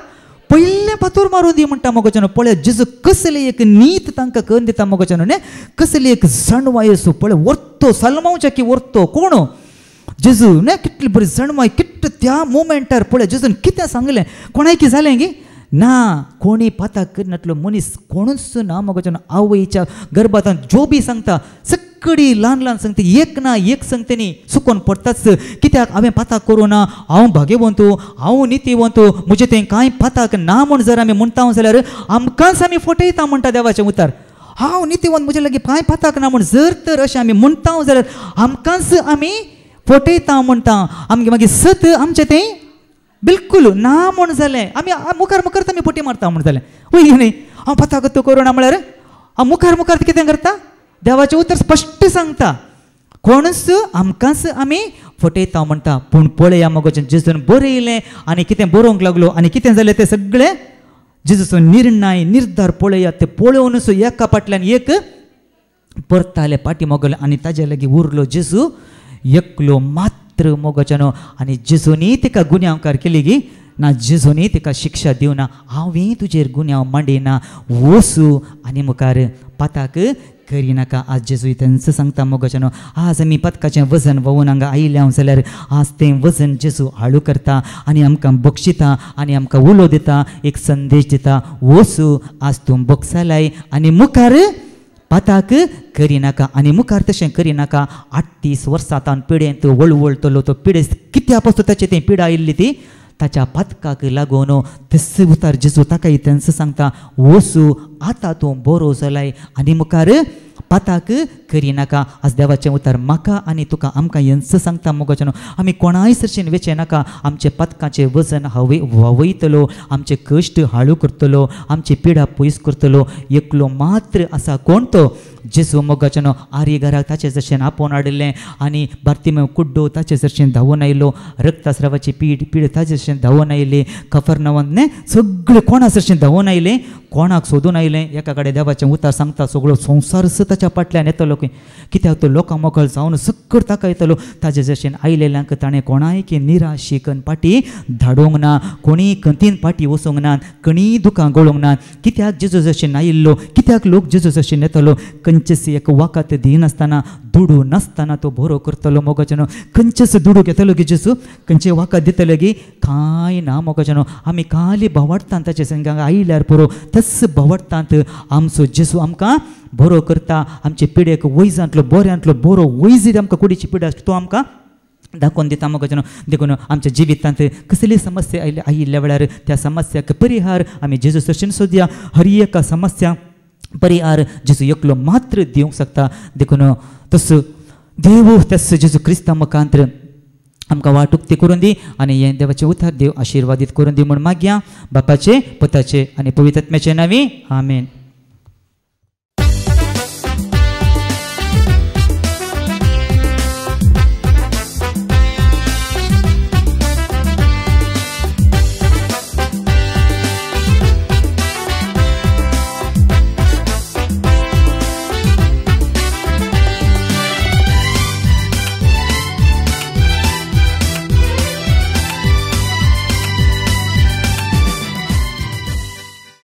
पयलें फातर मारून दी म्हणटा मोगाचें न्हू पळय जेजू कसली एक नीत तांकां करून दिता मोगाचें न्हू कसली एक जणवाय असो पळय व्हरतो सलमांवच्या की व्हरतो कोण जेजू न्ही कितली बरी जणवाय कितले त्या मोमेंटार पळय जेजून कितें सांगलें कोणाय कितें जालें गी ना कोणी पाताक करिनातलो मनीस कोणूच ना मोगाचें आवयच्या गर्भांत जोबी सांगता सगळी ल्हान ल्हान सांगता एक ना एक सांगतनी चुकोन पडटाच कित्याक हांवें पाताक करूं ना हांव भाग्यवंतू हांव नितीवंतू म्हजें तें कांय पाताक ना म्हूण जर आमी म्हणटा जाल्यार आमकांच आमी फटयता म्हणटा देवाचें उतर हांव नितीवंत म्हजे लागीं कांय पाताक ना म्हूण जर तर अशें आमी म्हणटा जाल्यार आमकांच आमी फटयता म्हणटा आमगे मागीर सत आमचें तें बिलकुल ना म्हूण जालें आमी मुखार मुखार आमी फटी मारता म्हूण जालें वय न्ही हांव पाताक तूं करूं ना म्हळ्यार हांव मुखार मुखार कितें करता देवाचें उतर स्पश्ट सांगता कोणूच आमकांच आमी फटयता म्हणटा पूण पळया मोगाचें जेजून बरयलें आनी कितें बरोवंक लागलो आनी कितें जालें तें सगळें जेजूचो निर्णय निर्धार पळयात ते पळोवनूच एका फाटल्यान एक परताले पाटी मोगले आनी ताजे लागीं उरलो जेजू एकलो मात्र मोगाचें आनी जेजूनी तिका गुन्यांवकार केली गी ना जेजूनी तिका शिक्षा दिवना हांवें तुजेर गुन्यांव मांडिना वसू आनी मुखार पाताक करिनाका आज जेजू तांचो सांगता मोगाचें आज आमी पदकाचें वजन वोवून हांगा आयल्या जाल्यार आज तें वजन जेजू हाळू करता आनी आमकां बक्षिता आनी आमकां उलो दिता एक संदेश दिता वसू आज तूं बक्षालाय आनी मुखार पाताक करिनाका आनी मुखार तशें करिनाका 38 वर्सां पिडेंत वळवळतलो तो पिडे कित्या पासून ताचें तें पिडा आयिल्ली ती ताच्या पातकाक लागून तस उतार जेजू ताका तेंच सांगता वसू आतां तूं बरो जालाय आनी मुखार पाताक करिनाका आज देवाचें उतार म्हाका आनी तुका आमकां हेंच सांगता मोगाचें आमी कोणाय सरशीन वेचे नाका आमचे पातकाचें वजन वयतलो आमचे कश्ट हाळू करतलो आमची पिडा पयस करतलो एकलो मात्र आसा कोण तो जेजू मोगाचें आर्य घराक ताचे जशें आपोवन हाडिल्लें आनी बार्तिमेव कुड्डो ताचे जशें धांवून आयलो रक्तस्रावाची पीड ताचे जशें धांवून आयली कफरनावांत न्ही सगळें कोणा जशें धांवून आयलें कोणाक सोदून आयलें एका कडेन देवाचें उतार सांगता सगळो संवसार ताच्या फाटल्यान येतलो कित्याक तो लोकां मोकळ जावन सक्कड ताका येतलो ताजे जशें आयलेल्यांक ताणें कोणाय की निराशेकन पाटी धाडोंक ना कोणी कंतीन पाटी वचोंक ना कणी दुखां गळोंक ना कित्याक जेजू जशें आयिल्लो कित्याक लोक जेजू जशें येतलो खंयचेच एक वखत दिनासतना दुडू नासतना तो बरो करतलो मोगाचें खंयचेच दुडू घेतलो गी जेजू खंयचे वखत दितलो गी कांय ना मोगाचें आमी खाली भवाडटात ताचे संगांक आयल्यार पुरो तस भवाडटात आमचो जेजू आमकां बरो करता आमचे पिडेक वयजांतलो बऱ्यांतलो बरो वयज आमकां कुडीची पिडा तो आमकां दाखोवन दिता मोगाचें देखून आमच्या जिवितांत कसली समस्या आयिल्ल्या वेळार त्या समस्याक परिहार आमी जेजू सरशीन सोदया हर एका समस्या परिहार जेजू एकलो मात्र दिवंक शकता देखून तस देव तस जेजू क्रिस्ता मुखांतर आमकां वाटूक ती करून दी आनी हें देवाचें उतार देव आशिर्वादीत करून दी म्हूण मागया बापाचे पुताचे आनी पवित्र आत्म्याचे नांवी आमेन.